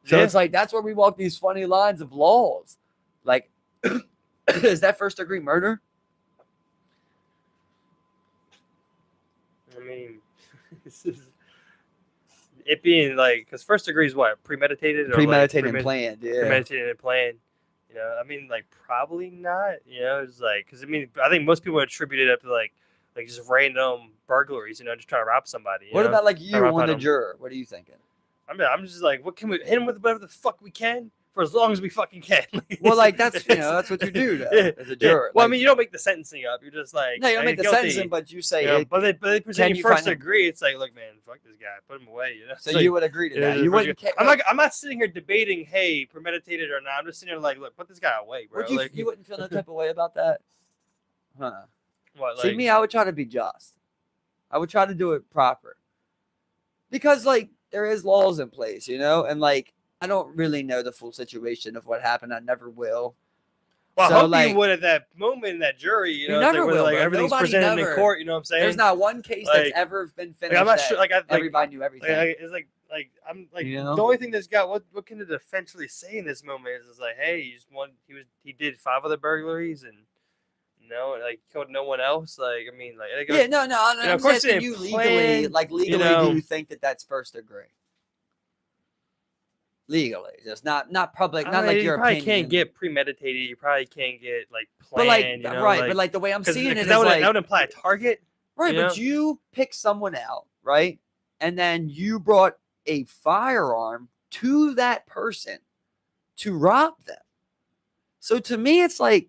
So it's like that's where we walk these funny lines of laws. Like, is that first degree murder? I mean, it being because first degree is what? Premeditated and planned. Yeah. Premeditated and planned. I mean, probably not. It's because I think most people attribute it up to just random burglaries. Just trying to rob somebody. What about you on the juror? What are you thinking? I mean, I'm just what can we hit him with whatever the fuck we can for as long as we fucking can. Well, that's that's what you do as a juror. Well, I mean, you don't make the sentencing up. You're just no, you don't make the sentencing, but you say but they present you first degree. It's like, look, man, fuck this guy, put him away. So you would agree to that? You wouldn't. I'm not sitting here debating, hey, premeditated or not. I'm just sitting here look, put this guy away, bro. You wouldn't feel no type of way about that, huh? What? See, me, I would try to be just. I would try to do it proper, because there is laws in place, and I don't really know the full situation of what happened. I never will. Well, I hope you would at that moment in that jury. You never will. Everything's presented in court. You know what I'm saying? There's not one case that's ever been finished. I'm not sure. Everybody knew everything. It's the only thing that's got what can the defense really say in this moment is hey, he did 5 other burglaries and killed no one else. Of course, you legally, do you think that that's first degree? Legally, just not public, not your opinion. You probably can't get premeditated. You probably can't get planned. But the way I'm seeing it is that would imply a target, right? But you pick someone out, right, and then you brought a firearm to that person to rob them. So to me, it's I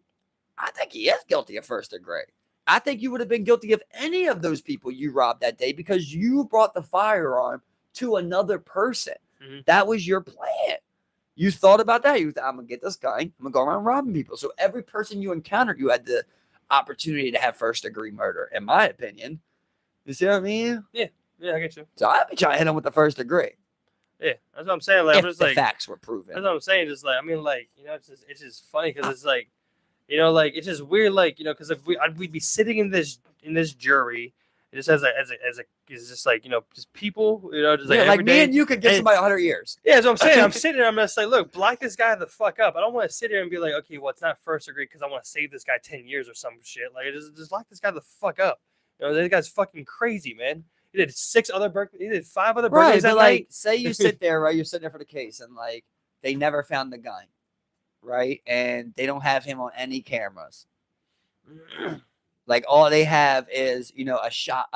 think he is guilty of first degree. I think you would have been guilty of any of those people you robbed that day because you brought the firearm to another person. Mm-hmm. That was your plan. You thought about that. You thought, I'm going to get this guy. I'm going to go around robbing people. So every person you encountered, you had the opportunity to have first degree murder, in my opinion. You see what I mean? Yeah, I get you. So I'd be trying to hit him with the first degree. Yeah, that's what I'm saying. If the facts were proven. That's what I'm saying. Just it's just funny because it's it's just weird, because if we'd be sitting in this jury, just just people, just every day. Me and you could give somebody 100 years. Yeah, that's what I'm saying. I'm sitting there, I'm just look, block this guy the fuck up. I don't want to sit here and be okay, well, it's not first degree because I want to save this guy 10 years or some shit. Just lock this guy the fuck up. This guy's fucking crazy, man. He did 5 other burglaries that night. Say you sit there, right? You're sitting there for the case, and they never found the gun, right? And they don't have him on any cameras. All they have is a shot,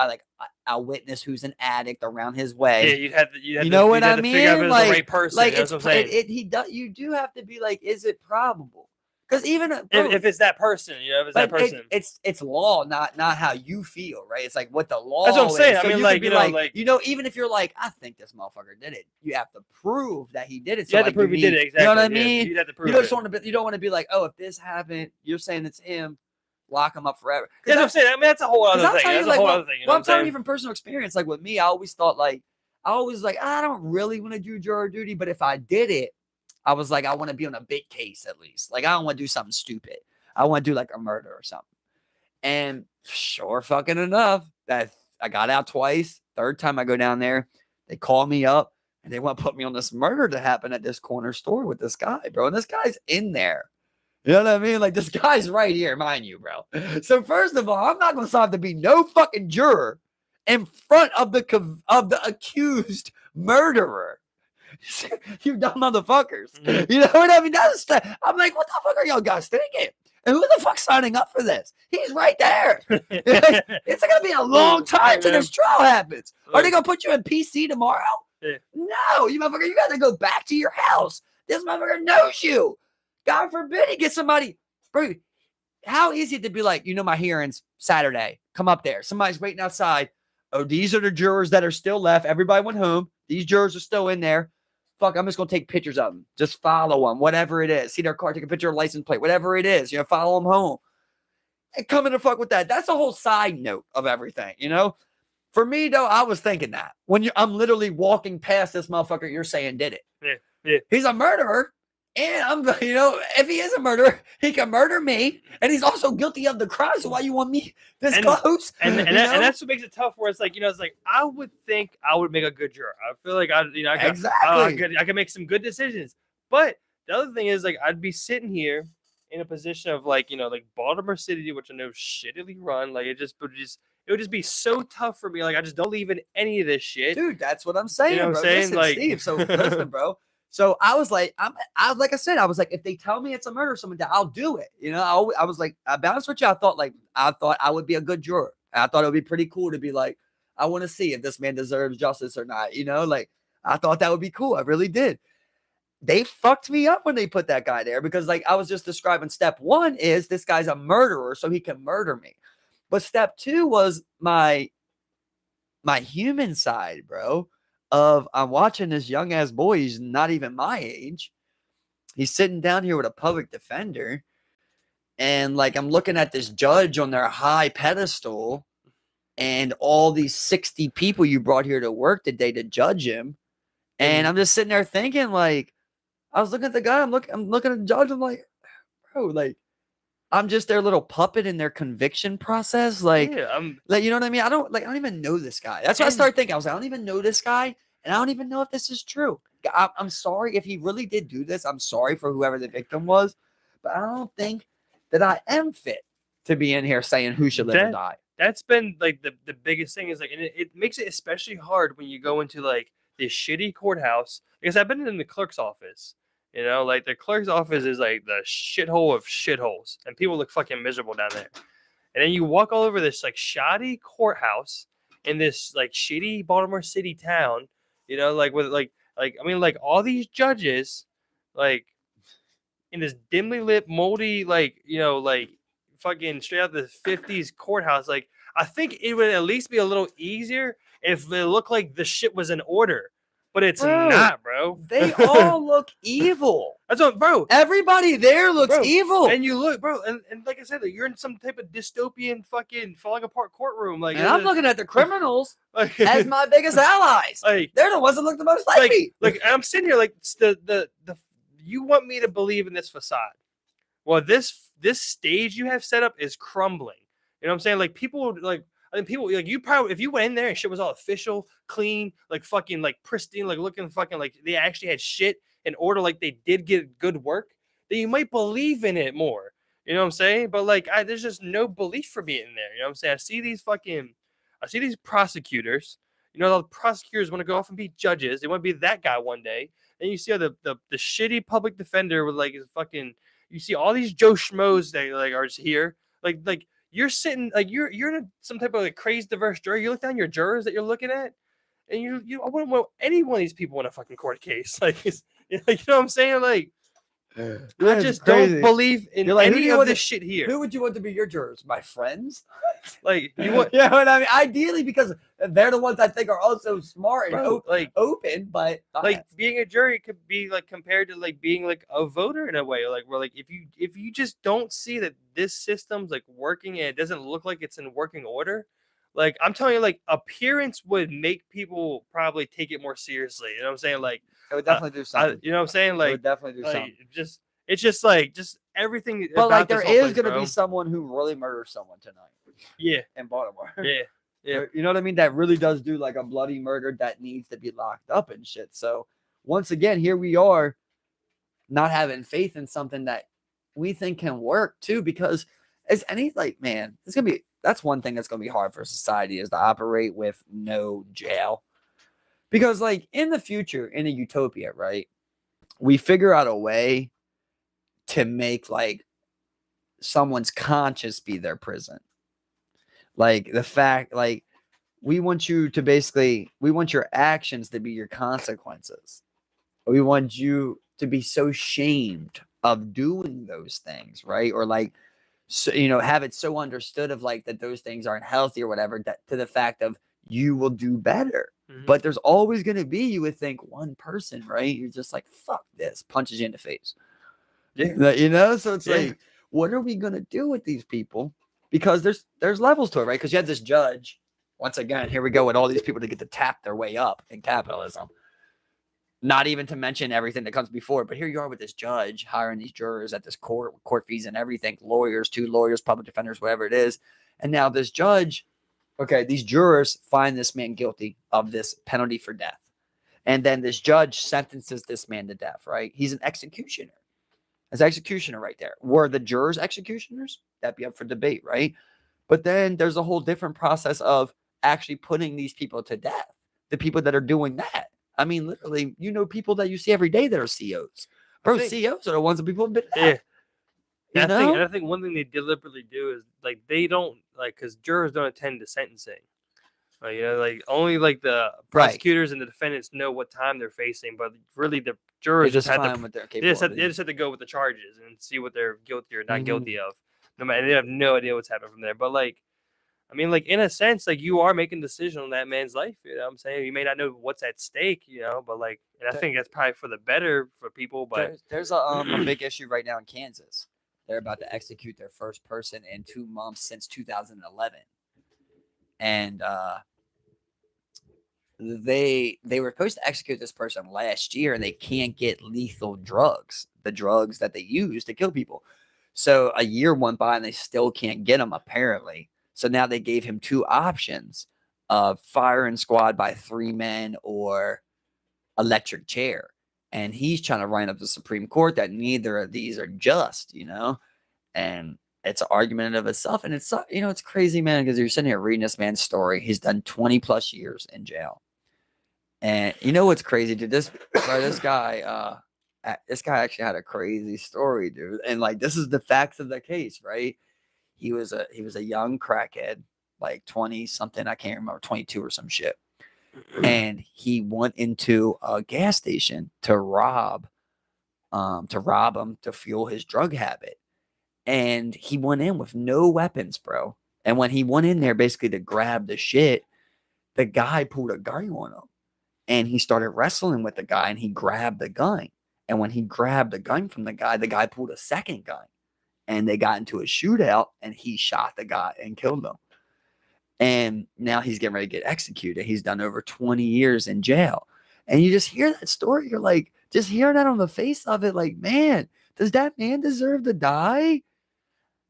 a witness who's an addict around his way. Yeah, you'd have to you know what I mean? Figure out if it was the right person. That's what I'm saying. You do have to be is it probable? Because even if it's that person, it's law, not how you feel, right? It's what the law. That's what I'm saying. So I mean, even if you're I think this motherfucker did it, you have to prove that he did it. So you have to prove he did it. Exactly. You know what I mean? You have to prove you don't want to be oh, if this happened, you're saying it's him. Lock him up forever. That's what I'm saying. I mean, that's a whole other thing. That's a whole other thing. I'm telling you from personal experience. With me, I always thought I don't really want to do juror duty, but if I did it, I was I want to be on a big case at least. I don't want to do something stupid. I want to do a murder or something. And sure fucking enough, that I got out twice. Third time I go down there, they call me up and they want to put me on this murder to happen at this corner store with this guy, bro. And this guy's in there. You know what I mean? This guy's right here, mind you, bro. So first of all, I'm not going to have to be no fucking juror in front of the accused murderer. You dumb motherfuckers. Mhm. You know what I mean? I'm like, what the fuck are y'all guys thinking? And who the fuck's signing up for this? He's right there. It's gonna be a long time till this trial happens. Are they gonna put you in PC tomorrow? Yeah. No, you motherfucker, you gotta go back to your house. This motherfucker knows you. God forbid he gets somebody. Bro, how easy to be like, my hearing's Saturday. Come up there. Somebody's waiting outside. Oh, these are the jurors that are still left. Everybody went home. These jurors are still in there. Fuck, I'm just going to take pictures of them. Just follow them, whatever it is. See their car, take a picture of license plate, whatever it is. Follow them home. And come in the fuck with that. That's a whole side note of everything, For me, though, I was thinking that. I'm literally walking past this motherfucker you're saying did it. Yeah. He's a murderer. And I'm, if he is a murderer, he can murder me, and he's also guilty of the crime. So why you want me this close? And that's what makes it tough. Where it's like, it's like I would think I would make a good juror. I feel like I could make some good decisions. But the other thing is, like, I'd be sitting here in a position of like Baltimore City, which I know shittily run. Like it would just be so tough for me. Like I just don't believe in any of this shit, dude. That's what I'm saying. You know what I'm saying? Listen, like Steve. So listen, bro. So I was like, like I said, I was like, if they tell me it's a murder, someone, I'll do it. I was like, I'll be honest with you, I thought I would be a good juror. I thought it would be pretty cool to be like, I want to see if this man deserves justice or not. Like I thought that would be cool. I really did. They fucked me up when they put that guy there because like I was just describing step one is this guy's a murderer, so he can murder me. But step two was my human side, bro. I'm watching this young ass boy. He's not even my age. He's sitting down here with a public defender. And like, I'm looking at this judge on their high pedestal and all these 60 people you brought here to work today to judge him. And I'm just sitting there thinking like, I was looking at the guy. I'm looking at the judge. I'm like, bro, like, I'm just their little puppet in their conviction process. Like, like, you know what I mean? I don't even know this guy. That's what I started thinking. I was like, I don't even know this guy. And I don't even know if this is true. I'm sorry if he really did do this. I'm sorry for whoever the victim was. But I don't think that I am fit to be in here saying who should live or die. That's been like the biggest thing is like, and it makes it especially hard when you go into like this shitty courthouse. Because I've been in the clerk's office. Like the clerk's office is like the shithole of shitholes, and people look fucking miserable down there. And then you walk all over this like shoddy courthouse in this like shitty Baltimore City town, like with like I mean like all these judges, like in this dimly lit, moldy, like like fucking straight out the 50s courthouse. Like I think it would at least be a little easier if it looked like the shit was in order. But it's not, bro. They all look evil. That's what, bro. Everybody there looks evil. And you look, bro, and like I said, like, you're in some type of dystopian fucking falling apart courtroom. Like, and I'm looking at the criminals as my biggest allies. Like, they're the ones that look the most like me. Like, I'm sitting here like the you want me to believe in this facade. Well, this stage you have set up is crumbling. You know what I'm saying? Like people like. I think people like you probably if you went in there and shit was all official, clean, like fucking like pristine, like looking fucking like they actually had shit in order, like they did get good work, then you might believe in it more. You know what I'm saying? But like there's just no belief for me in there. You know what I'm saying? I see these prosecutors. The prosecutors want to go off and be judges. They want to be that guy one day. And you see how the shitty public defender with like his fucking. You see all these Joe Schmoes that like are just here, like. You're sitting like you're in some type of like crazy diverse jury. You look down your jurors that you're looking at, and I wouldn't want any one of these people in a fucking court case. Like, you know what I'm saying? Like, I just don't believe in any of this shit here. Who would you want to be your jurors? My friends? Like you want? Yeah, what I mean. Ideally, because they're the ones I think are also smart and open. But like being a jury could be like compared to like being like a voter in a way. Like where like if you just don't see that this system's like working and it doesn't look like it's in working order. Like I'm telling you, like appearance would make people probably take it more seriously. You know what I'm saying? Like it would definitely do something. You know what I'm saying? Like it would definitely do something. It's just like everything. But like there is going to be someone who really murders someone tonight. Yeah, in Baltimore. Yeah. You know what I mean? That really does do like a bloody murder that needs to be locked up and shit. So once again, here we are, not having faith in something that we think can work too. Because man, that's one thing that's gonna be hard for society is to operate with no jail. Because like in the future, in a utopia, right, we figure out a way to make like someone's conscience be their prison. Like the fact, like we want you to basically, we want your actions to be your consequences. We want you to be so shamed of doing those things, right? Or like, so, have it so understood of like that those things aren't healthy or whatever, that to the fact of you will do better. But there's always going to be, you would think, one person, right? You're just like, fuck this, punches you in the face. Yeah. So it's like, what are we going to do with these people? Because there's levels to it, right? Because you had this judge. Once again, here we go with all these people to get to tap their way up in capitalism. Not even to mention everything that comes before, but here you are with this judge hiring these jurors at this court fees and everything, lawyers, 2 lawyers, public defenders, whatever it is. And now this judge, okay, these jurors find this man guilty of this penalty for death. And then this judge sentences this man to death, right? He's an executioner. As executioner right there. Were the jurors executioners? That'd be up for debate, right? But then there's a whole different process of actually putting these people to death. The people that are doing that. I mean, literally, people that you see every day that are CEOs. Bro, CEOs are the ones that people have been dead. Yeah. I think one thing they deliberately do is like they don't like because jurors don't attend to sentencing. Like only like the prosecutors and the defendants know what time they're facing, but really the jurors just have to go with the charges and see what they're guilty or not guilty of. No matter, they have no idea what's happening from there. But like, I mean, like in a sense, like you are making a decision on that man's life. You know what I'm saying? You may not know what's at stake, but like, and I think that's probably for the better for people. But there's a big issue right now in Kansas. They're about to execute their first person in 2 months since 2011. And they were supposed to execute this person last year, and they can't get lethal drugs, the drugs that they use to kill people. So a year went by, and they still can't get them, apparently. So now they gave him 2 options of firing squad by 3 men or electric chair. And he's trying to write up the Supreme Court that neither of these are just, and it's an argument of itself. And it's, it's crazy, man, because you're sitting here reading this man's story. He's done 20 plus years in jail. And you know what's crazy, dude? This guy actually had a crazy story, dude. And like, this is the facts of the case, right? He was a young crackhead, like 20 something. I can't remember, 22 or some shit. And he went into a gas station to rob him to fuel his drug habit. And he went in with no weapons, bro. And when he went in there basically to grab the shit, the guy pulled a gun on him. And he started wrestling with the guy, and he grabbed the gun. And when he grabbed the gun from the guy pulled a second gun. And they got into a shootout, and he shot the guy and killed him. And now he's getting ready to get executed. He's done over 20 years in jail. And you just hear that story. You're like, just hearing that on the face of it, like, man, does that man deserve to die?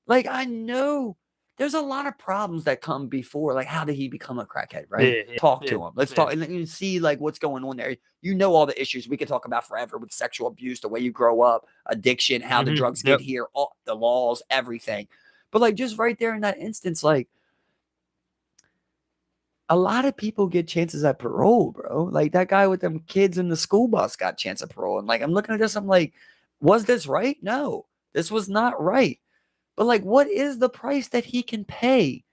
Like, I know there's a lot of problems that come before. Like, how did he become a crackhead, right? Talk to him. Let's talk and see, like, what's going on there. You know all the issues we could talk about forever with sexual abuse, the way you grow up, addiction, how the drugs get here, all the laws, everything. But, like, just right there in that instance, like, a lot of people get chances at parole, bro. Like, that guy with them kids in the school bus got a chance at parole. And, like, I'm looking at this, I'm like, was this right? No, this was not right. But, like, what is the price that he can pay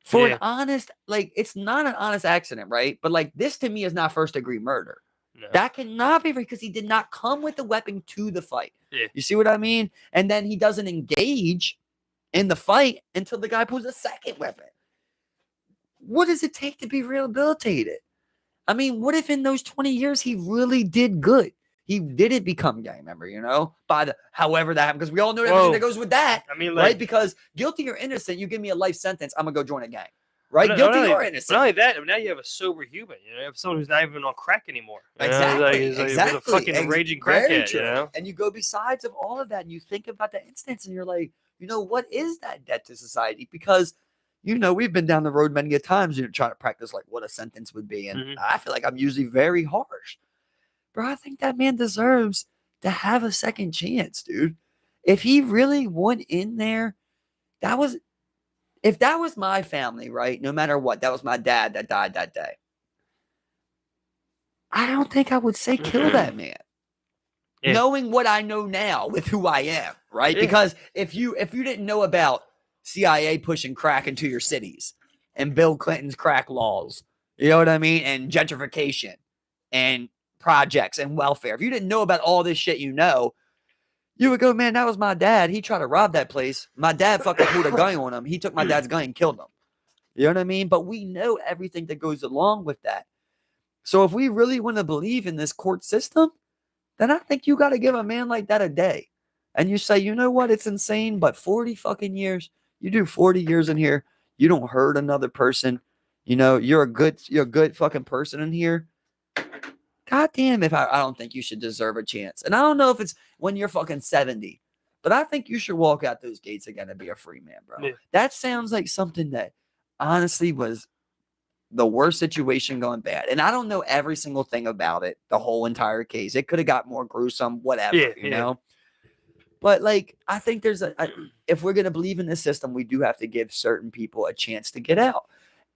for an honest, like, it's not an honest accident, right? But, like, this to me is not first-degree murder. No. That cannot be because he did not come with the weapon to the fight. Yeah. You see what I mean? And then he doesn't engage in the fight until the guy pulls a second weapon. What does it take to be rehabilitated? I mean, what if in those 20 years he really did good? He didn't become a gang member, by the however that happened, because we all know everything that goes with that. I mean, like, right? Because guilty or innocent, you give me a life sentence, I'm gonna go join a gang, right? Guilty or innocent. Not only that, now you have a sober human. You have someone who's not even on crack anymore. Exactly. Exactly. A fucking raging crackhead. And you go besides of all of that, and you think about that instance, and you're like, what is that debt to society? Because we've been down the road many times, trying to practice like what a sentence would be, and I feel like I'm usually very harsh. Bro, I think that man deserves to have a second chance, dude. If he really went in there, if that was my family, right? No matter what, that was my dad that died that day. I don't think I would say kill that man. Yeah. Knowing what I know now with who I am, right? Yeah. Because if you didn't know about CIA pushing crack into your cities and Bill Clinton's crack laws, you know what I mean? And gentrification and projects and welfare. If you didn't know about all this shit, you would go, man, that was my dad. He tried to rob that place. My dad fucking pulled a gun on him. He took my dad's gun and killed him. You know what I mean? But we know everything that goes along with that. So if we really want to believe in this court system, then I think you got to give a man like that a day. And you say, you know what? It's insane, but 40 fucking years, you do 40 years in here, you don't hurt another person. You know, you're a good fucking person in here. God damn, if I don't think you should deserve a chance. And I don't know if it's when you're fucking 70, but I think you should walk out those gates again and be a free man, bro. Yeah. That sounds like something that honestly was the worst situation going bad. And I don't know every single thing about it, the whole entire case. It could have got more gruesome, whatever, you know? But, like, I think there's if we're going to believe in this system, we do have to give certain people a chance to get out.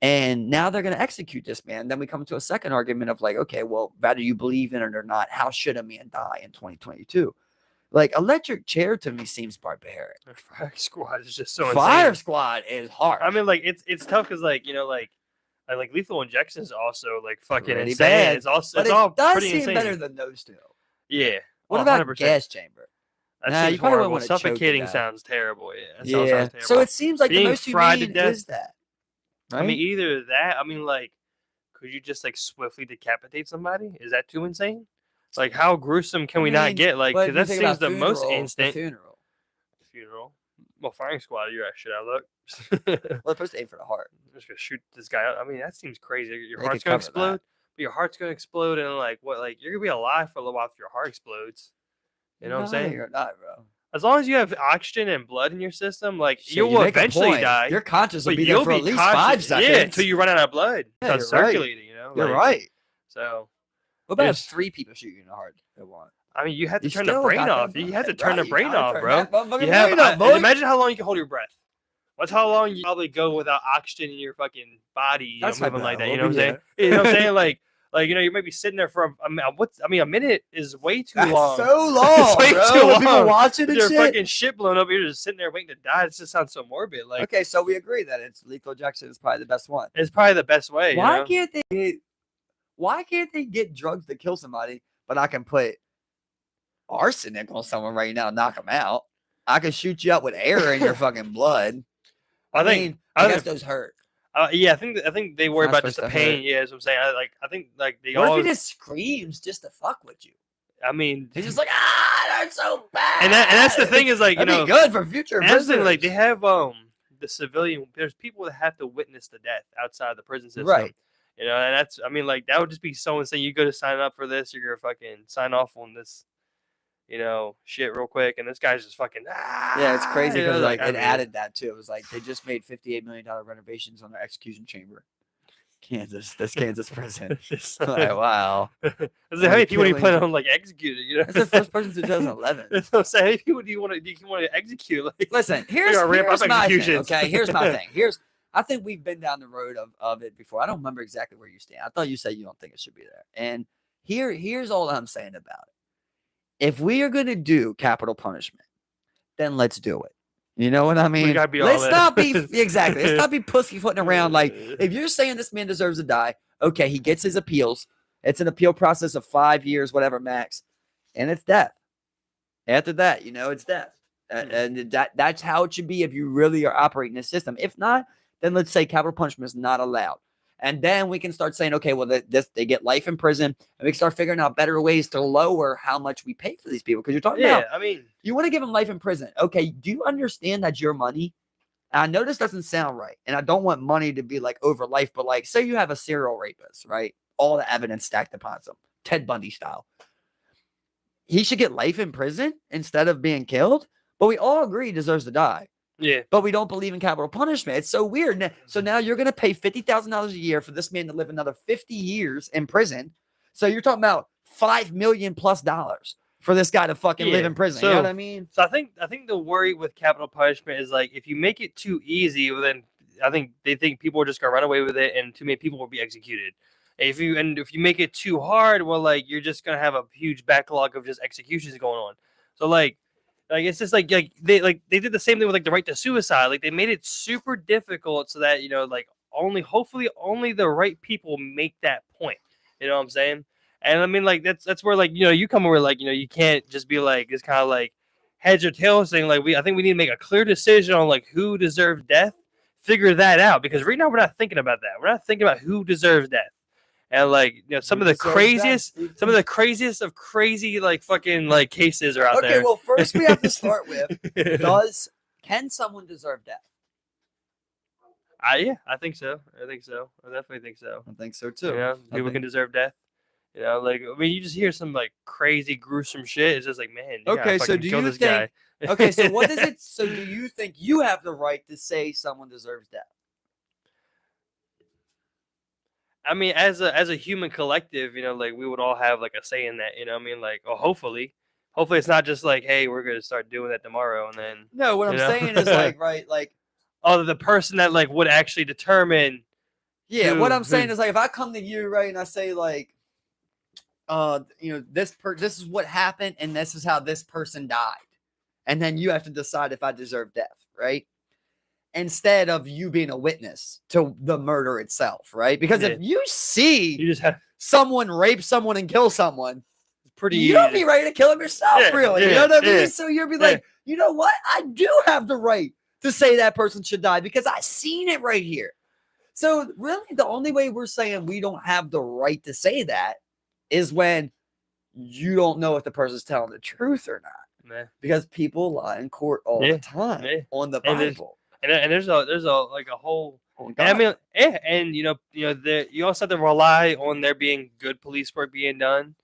And now they're going to execute this man. Then we come to a second argument of, like, okay, well, whether you believe in it or not, how should a man die in 2022? Like, electric chair to me seems barbaric. Fire Squad is just so insane. Fire Squad is hard. I mean, like, it's tough because, like, you know, like lethal injection is also like fucking pretty insane. Bad. It's also but it's it all does pretty seem insane. Better than those two. Yeah. What about 100%. Gas chamber? That seems horrible. Suffocating sounds terrible. Yeah. Sounds terrible. So it seems like being the most fried humane to death is that. Right? I mean, either that. I mean, like, could you just like swiftly decapitate somebody? Is that too insane? Like, how gruesome can we not get? Like, because that seems the most instant. Funeral. Well, firing squad, you're actually out. Look. Well, they're supposed to aim for the heart. I'm just gonna shoot this guy out. I mean, that seems crazy. Your heart's gonna explode. But your heart's gonna explode, and like what? Like you're gonna be alive for a little while if your heart explodes. You know what I'm saying? You're not, bro. As long as you have oxygen and blood in your system, like you will eventually die. Your conscience will be there for at least 5 seconds. Yeah, until you run out of blood. Yeah, it's circulating. You know, you're right. So, what about if 3 people shoot you in the heart at once? I mean, you have to turn the brain off. You have to turn the brain off, bro. Imagine how long you can hold your breath. That's how long you probably go without oxygen in your fucking body, moving like that. You know what I'm saying? You know what I'm saying? Like you know, you might be sitting there for a minute is way too long. So long, it's way too long. People watching and your shit. Fucking shit blown up. You're just sitting there waiting to die. It just sounds so morbid. Like, okay, so we agree that it's lethal injection is probably the best one. It's probably the best way. Why can't they get drugs to kill somebody, but I can put arsenic on someone right now and knock them out? I can shoot you up with air in your fucking blood. I guess those hurt. Yeah, I think they worry about just the pain. Yeah, that's what I'm saying. I think they all. What if he just screams just to fuck with you? I mean, he's just like, that's so bad. And that's the thing is like, you know, be good for future prisoners. Like they have the civilian. There's people that have to witness the death outside the prison system, right? You know, and that's. I mean, like that would just be so insane. You go to sign up for this, you're gonna fucking sign off on this. You know, shit real quick, and this guy's just fucking yeah, it's crazy because like it added that too. It was like they just made $58 million renovations on their execution chamber. This Kansas prison. Like, wow. How many people do you plan on like executing? You know, that's the first person since 2011. That's what I'm saying. How many people do you want to execute? Like, listen, here's my thing. Okay, here's my thing. I think we've been down the road of it before. I don't remember exactly where you stand. I thought you said you don't think it should be there. And here's all I'm saying about it. If we are going to do capital punishment, then let's do it. You know what I mean? Let's not be pussyfooting around. Like, if you're saying this man deserves to die, okay, he gets his appeals. It's an appeal process of 5 years, whatever max, and it's death. After that, you know, it's death. And that's how it should be if you really are operating this system. If not, then let's say capital punishment is not allowed. And then we can start saying, okay, well, they get life in prison, and we can start figuring out better ways to lower how much we pay for these people. Because you're talking about, I mean, you want to give them life in prison. Okay, do you understand that's your money? And I know this doesn't sound right, and I don't want money to be like over life, but like, say you have a serial rapist, right? All the evidence stacked upon him, Ted Bundy style. He should get life in prison instead of being killed, but we all agree he deserves to die. Yeah. But we don't believe in capital punishment. It's so weird. So now you're going to pay $50,000 a year for this man to live another 50 years in prison. So you're talking about $5 million+ for this guy to fucking live in prison. So, you know what I mean? So I think the worry with capital punishment is like, if you make it too easy, well, then I think they think people are just going to run away with it and too many people will be executed. If you make it too hard, well, like you're just gonna have a huge backlog of just executions going on. So like it's just like they did the same thing with like the right to suicide. Like they made it super difficult so that like hopefully only the right people make that point. You know what I'm saying? And I mean like that's where like you come over like you can't just be like it's kind of like heads or tails thing. Like I think we need to make a clear decision on like who deserves death. Figure that out because right now we're not thinking about that. We're not thinking about who deserves death. And like some of the craziest of crazy like fucking like cases are out there. Okay, well first we have to start with can someone deserve death? Yeah, I think so. I definitely think so. I think so too. People can deserve death. Like I mean, you just hear some like crazy gruesome shit. It's just like, man, okay. So do you think? Okay, so what is it? So do you think you have the right to say someone deserves death? I mean, as a human collective, like we would all have like a say in that. I mean, like, hopefully it's not just like, hey, we're gonna start doing that tomorrow, and then. No, what I'm saying is like, right, like. Oh, the person that like would actually determine. Yeah, what I'm saying is like, if I come to you, right, and I say like, this is what happened, and this is how this person died, and then you have to decide if I deserve death, right? Instead of you being a witness to the murder itself, right? Because if you see someone rape someone and kill someone, it's pretty you don't be ready to kill him yourself, really. You know what I mean? So you'll be like, you know what? I do have the right to say that person should die because I seen it right here. So really, the only way we're saying we don't have the right to say that is when you don't know if the person's telling the truth or not. Because people lie in court all the time on the Bible. And there's a like a whole. And I mean, and you also have to rely on there being good police work being done.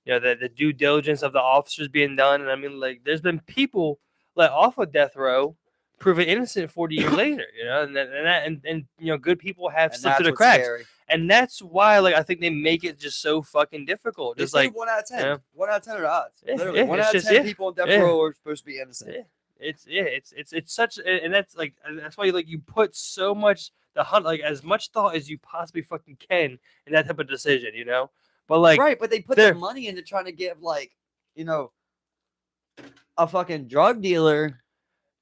The due diligence of the officers being done. And I mean, like, there's been people let off of death row, proven innocent 40 years later. And good people have slipped through the cracks. Scary. And that's why, like, I think they make it just so fucking difficult. Just like 1 out of 10. 1 out of 10 are the odds. Literally, 1 out of 10 people in death row are supposed to be innocent. It's such, and that's like that's why like you put so much like as much thought as you possibly fucking can in that type of decision, But like right, but they put their money into trying to give like a fucking drug dealer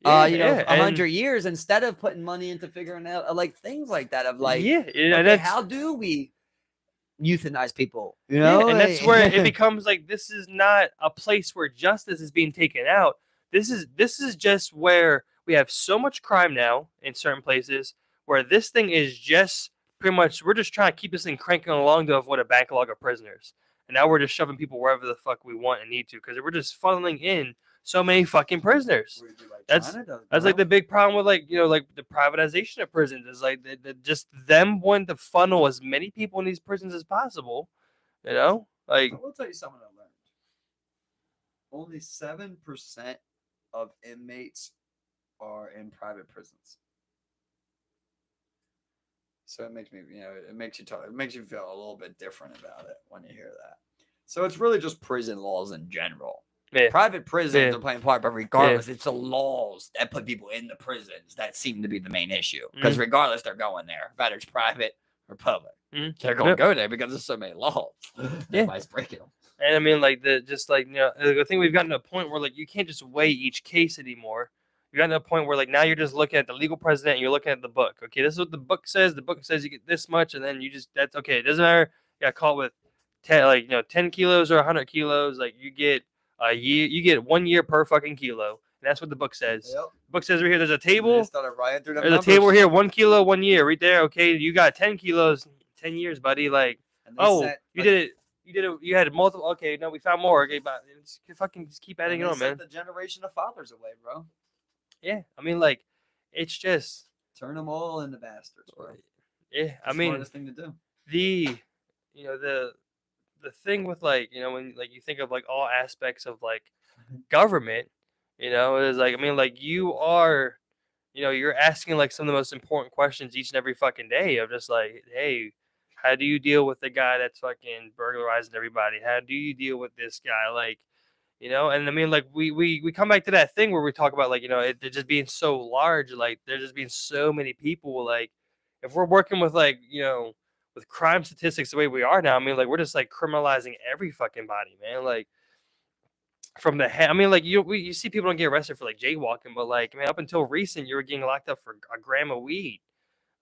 100 years instead of putting money into figuring out like things like that of like how do we euthanize people, and that's where it becomes like this is not a place where justice is being taken out. This is just where we have so much crime now in certain places where this thing is just pretty much we're just trying to keep this thing cranking along to avoid a backlog of prisoners, and now we're just shoving people wherever the fuck we want and need to because we're just funneling in so many fucking prisoners. That's like the big problem with like the privatization of prisons is like just them wanting to funnel as many people in these prisons as possible. Like I will tell you something I learned. Only 7% of inmates are in private prisons. So it makes me, it makes you feel a little bit different about it when you hear that. So it's really just prison laws in general. Yeah. Private prisons are playing part, but regardless, it's the laws that put people in the prisons that seem to be the main issue. Because regardless, they're going there, whether it's private or public. They're going to go there because there's so many laws. Everybody's breaking them. And I mean, like I think we've gotten to a point where like you can't just weigh each case anymore. You've gotten to a point where like now you're just looking at the legal precedent and you're looking at the book. Okay, this is what the book says. The book says you get this much, and then that's okay. It doesn't matter. You got caught with 10 kilos or 100 kilos. Like you get a year. You get 1 year per fucking kilo. And that's what the book says. Yep. The book says right here. There's a table. There's a table here. 1 kilo, 1 year. Right there. Okay, you got 10 kilos, 10 years, buddy. Like, you did it. You did it. You had multiple. Okay, no, we found more. Okay, but just keep adding it on, man. The generation of fathers away, bro. Yeah, I mean, like, it's just turn them all into bastards, bro. Yeah, I mean, smartest thing to do. The thing with like when like you think of like all aspects of like government, is like I mean like you are, you're asking like some of the most important questions each and every fucking day of just like, hey. How do you deal with the guy that's fucking burglarizing everybody? How do you deal with this guy? Like, and I mean, like, we come back to that thing where we talk about, like, they're just being so large. Like, there's just being so many people. Like, if we're working with, like, with crime statistics the way we are now, I mean, like, we're just like criminalizing every fucking body, man. Like, from the head. I mean, like, you see people don't get arrested for like jaywalking, but like, man, up until recent, you were getting locked up for a gram of weed.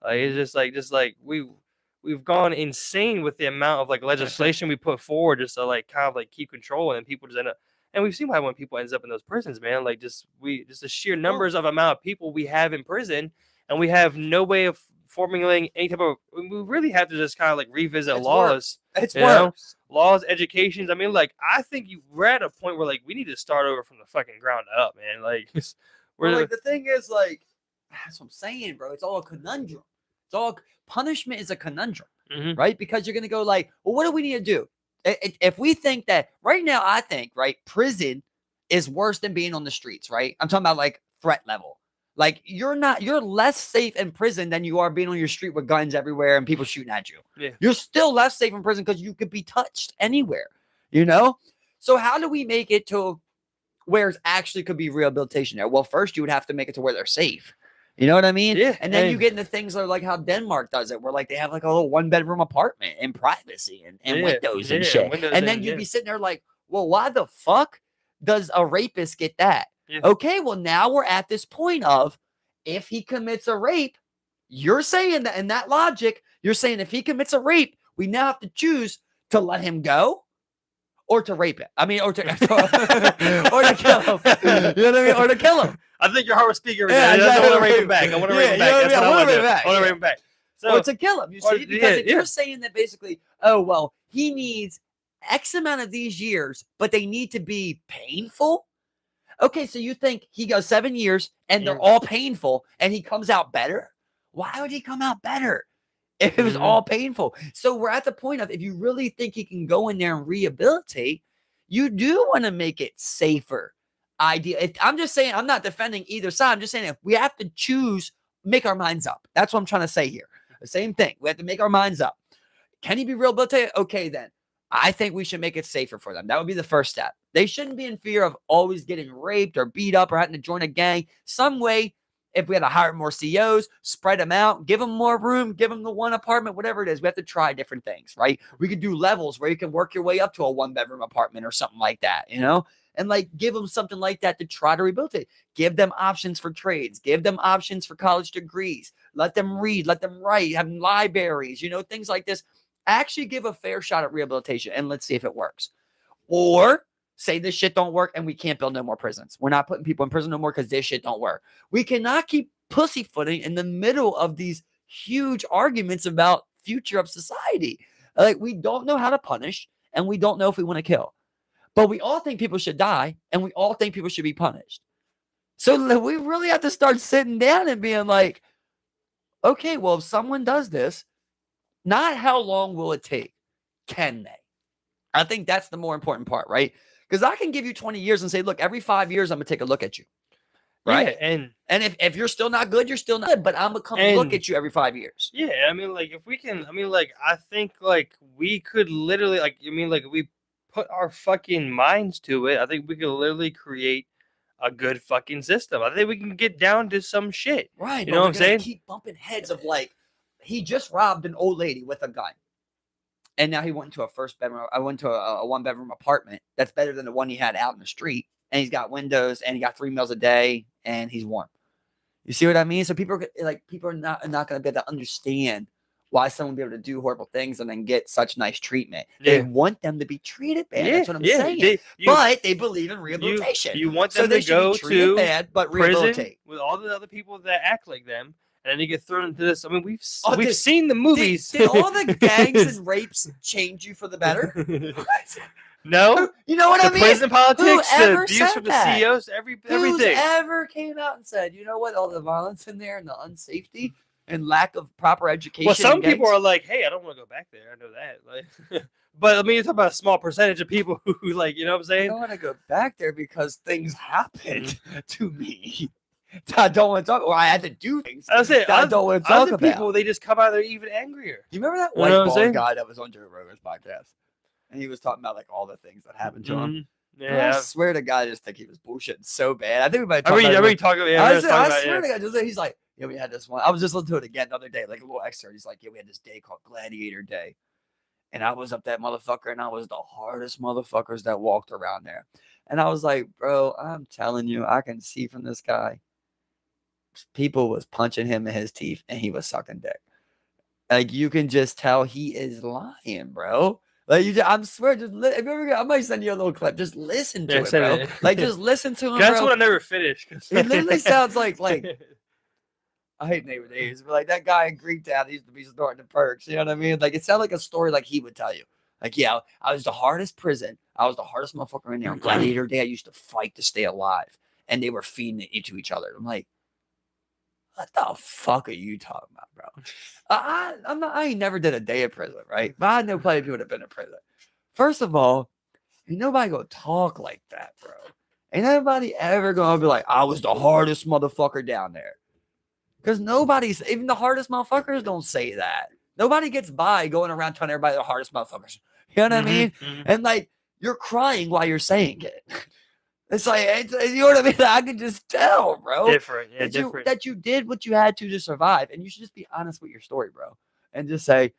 Like, it's just like we've gone insane with the amount of like legislation we put forward just to like kind of like keep control, and people just end up. And we've seen why when people ends up in those prisons, man, like just the sheer numbers of amount of people we have in prison, and we have no way of formulating any type of. We really have to just kind of like revisit laws. It's worse. Laws, educations. I mean, like, I think we're at a point where like we need to start over from the fucking ground up, man. Like, like the thing is, like, that's what I'm saying, bro. It's all a conundrum. It's all punishment is a conundrum, right? Because you're gonna go like, well, what do we need to do? If we think that right now, I think right, prison is worse than being on the streets, right? I'm talking about like threat level. Like you're less safe in prison than you are being on your street with guns everywhere and people shooting at you. Yeah. You're still less safe in prison because you could be touched anywhere, you know? So how do we make it to where it actually could be rehabilitation there? Well, first you would have to make it to where they're safe. You know what I mean? Yeah. And then you get into things like how Denmark does it, where like they have like a little 1-bedroom apartment and privacy and windows and shit. And then you'd be sitting there like, well, why the fuck does a rapist get that? Yeah. Okay, well, now we're at this point of if he commits a rape, you're saying that in that logic, you're saying if he commits a rape, we now have to choose to let him go or to rape it. I mean, or to or to kill him. You know what I mean? Or to kill him. I think you're hard speaking right now. Exactly. I want to rape him back. I want to rape him back. That's what I want to do. I want to rape him back. So, or to kill him, you see? Because if you're saying that basically, oh, well, he needs X amount of these years, but they need to be painful. Okay, so you think he goes 7 years and they're all painful and he comes out better? Why would he come out better if it was all painful? So we're at the point of if you really think he can go in there and rehabilitate, you do want to make it safer. I'm just saying, I'm not defending either side. I'm just saying if we have to choose, make our minds up. That's what I'm trying to say here. The same thing. We have to make our minds up. Can he be rehabilitated? Okay, then. I think we should make it safer for them. That would be the first step. They shouldn't be in fear of always getting raped or beat up or having to join a gang. Some way, if we had to hire more CEOs, spread them out, give them more room, give them the one apartment, whatever it is. We have to try different things, right? We could do levels where you can work your way up to a 1-bedroom apartment or something like that, you know? And like give them something like that to try to rehabilitate. Give them options for trades. Give them options for college degrees. Let them read. Let them write. Have libraries, you know, things like this. Actually give a fair shot at rehabilitation and let's see if it works. Or say this shit don't work and we can't build no more prisons. We're not putting people in prison no more because this shit don't work. We cannot keep pussyfooting in the middle of these huge arguments about future of society. Like we don't know how to punish and we don't know if we want to kill. But we all think people should die and we all think people should be punished. So we really have to start sitting down and being like, okay, well, if someone does this, not how long will it take? Can they? I think that's the more important part, right? Because I can give you 20 years and say, look, every 5 years, I'm going to take a look at you. Right? Yeah, and if you're still not good, you're still not good. But I'm going to come and look at you every 5 years. Yeah, I mean, like, if we can, I mean, like, I think, like, we could literally, like, I mean, like, we put our fucking minds to it. I think we could literally create a good fucking system. I think we can get down to some shit. Right. You know what I'm saying? Keep bumping heads of, like, he just robbed an old lady with a gun. And now he went into a 1-bedroom apartment that's better than the one he had out in the street. And he's got windows and he got 3 meals a day and he's warm. You see what I mean? So people are not going to be able to understand why someone would be able to do horrible things and then get such nice treatment. Yeah. They want them to be treated bad. That's what I'm saying. But they believe in rehabilitation. You want them to go to bad, but prison rehabilitate with all the other people that act like them. And then you get thrown into this. I mean, we've seen the movies. Did all the gangs and rapes change you for the better? No. You know what I mean? Prison politics, the abuse from the CEOs, everything. Who's ever came out and said, you know what, all the violence in there and the unsafety and lack of proper education? Well, some people are like, hey, I don't want to go back there. I know that. Like, but I mean, you're talking about a small percentage of people who, like, you know what I'm saying? I don't want to go back there because things happened to me. I don't want to talk, or I had to do things. I don't want to talk about. People, they just come out there even angrier. Do you remember that white bald guy that was on Joe Rogan's podcast? And he was talking about like all the things that happened to him. Yeah, I swear to God, I just think he was bullshitting so bad. I think we might talk about it. I swear to God, he's like, Yeah, we had this one. I was just listening to it again the other day, like a little excerpt. He's like, yeah, we had this day called Gladiator Day. And I was up that motherfucker, and I was the hardest motherfuckers that walked around there. And I was like, bro, I'm telling you, I can see from this guy, people was punching him in his teeth, and he was sucking dick. Like, you can just tell he is lying, bro. Like, I'm swear, I might send you a little clip. Just listen to it, bro. Like, just listen to him, That's bro. what I never finished. It literally sounds like I hate neighbor days, but like that guy in Greektown, he used to be snorting the perks. You know what I mean? Like, it sounded like a story like he would tell you. Like, yeah, I was the hardest prison. I was the hardest motherfucker in there. On Gladiator Day, I used to fight to stay alive, and they were feeding it to each other. I'm like, what the fuck are you talking about, bro? I ain't never did a day of prison, right? But I know plenty of people that have been in prison. First of all, ain't nobody gonna talk like that, bro. Ain't nobody ever gonna be like, I was the hardest motherfucker down there. Because even the hardest motherfuckers don't say that. Nobody gets by going around telling everybody the hardest motherfuckers. You know what I mean? And like, you're crying while you're saying it. It's like, you know what I mean? I can just tell, bro. Different. Yeah, different. That you did what you had to survive. And you should just be honest with your story, bro. And just say,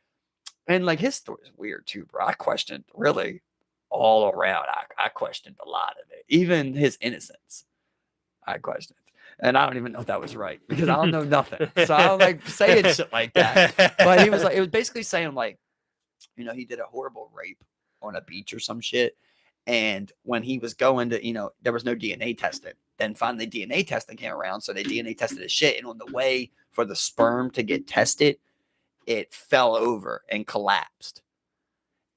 and like, his story is weird too, bro. I questioned really all around. I questioned a lot of it. Even his innocence. I questioned. And I don't even know if that was right because I don't know nothing. So I don't like saying shit like that. But he was like, it was basically saying like, you know, he did a horrible rape on a beach or some shit. And when he was going to, you know, there was no DNA testing. Then finally DNA testing came around. So they DNA tested his shit. And on the way for the sperm to get tested, it fell over and collapsed.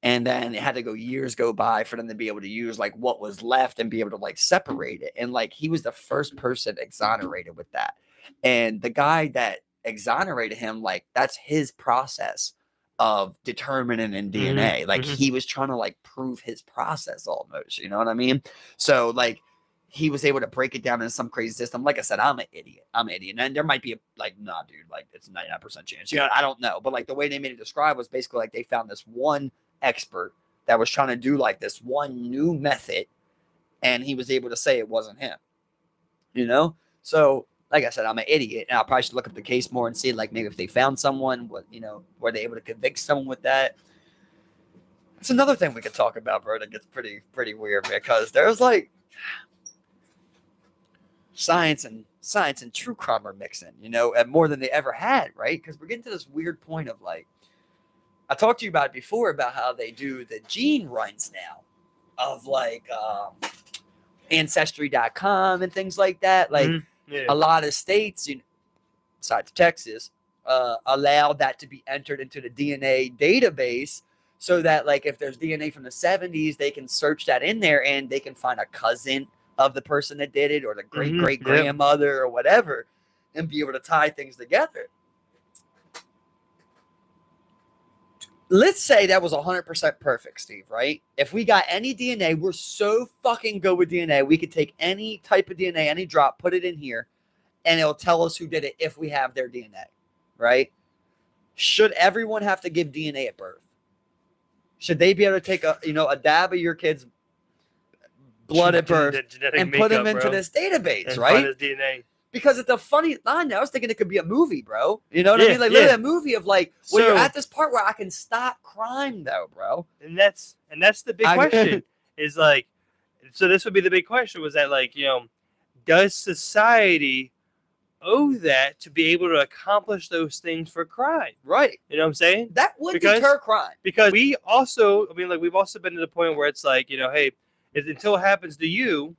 And then it had to go years go by for them to be able to use like what was left and be able to like separate it. And like he was the first person exonerated with that. And the guy that exonerated him, like that's his process of determining in DNA. Like he was trying to like prove his process almost, you know what I mean? So like he was able to break it down in some crazy system. Like I said, I'm an idiot. And there might be nah, dude, like it's a 99% chance. You know, I don't know. But like the way they made it describe was basically like they found this one expert that was trying to do like this one new method, and he was able to say it wasn't him. You know? So like I said, I'm an idiot, and I probably should look up the case more and see like maybe if they found someone, what, you know, were they able to convict someone with that? It's another thing we could talk about, bro, that gets pretty weird because there's like science and true crime are mixing, you know, and more than they ever had, right? Because we're getting to this weird point of like, I talked to you about it before about how they do the gene runs now of like Ancestry.com and things like that. Like a lot of states, you know, besides Texas, allow that to be entered into the DNA database so that like if there's DNA from the 70s, they can search that in there and they can find a cousin of the person that did it or the great-great-grandmother or whatever and be able to tie things together. Let's say that was 100% perfect, Steve, right? If we got any DNA, we're so fucking good with DNA. We could take any type of DNA, any drop, put it in here, and it'll tell us who did it if we have their DNA, right? Should everyone have to give DNA at birth? Should they be able to take a dab of your kid's blood at birth and put them into this database, and right? Find his DNA. Because it's a funny line. I was thinking it could be a movie, bro. You know what I mean? Like literally a movie of like when you're at this part where I can stop crime, though, bro. And that's the big question. Is like, so this would be the big question: was that like, you know, does society owe that to be able to accomplish those things for crime? Right. You know what I'm saying? That would deter crime. Because we also, I mean, like we've also been to the point where it's like, you know, hey, until it happens to you.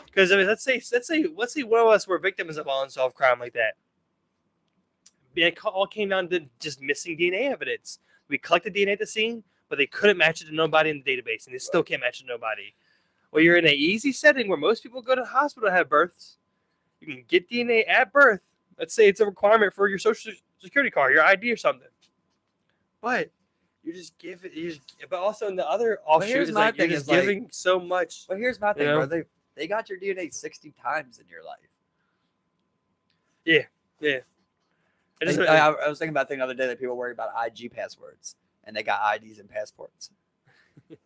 Because I mean, let's say one of us were victims of unsolved crime like that. It all came down to just missing DNA evidence. We collected DNA at the scene, but they couldn't match it to nobody in the database, and they still can't match it to nobody. Well, you're in an easy setting where most people go to the hospital to have births. You can get DNA at birth. Let's say it's a requirement for your social security card, your ID or something. But you just give it. But also in the other offshoot is like you're just giving so much. But here's my thing, bro. They got your DNA 60 times in your life. Yeah. I was thinking about the other day that people worry about IG passwords, and they got IDs and passports. You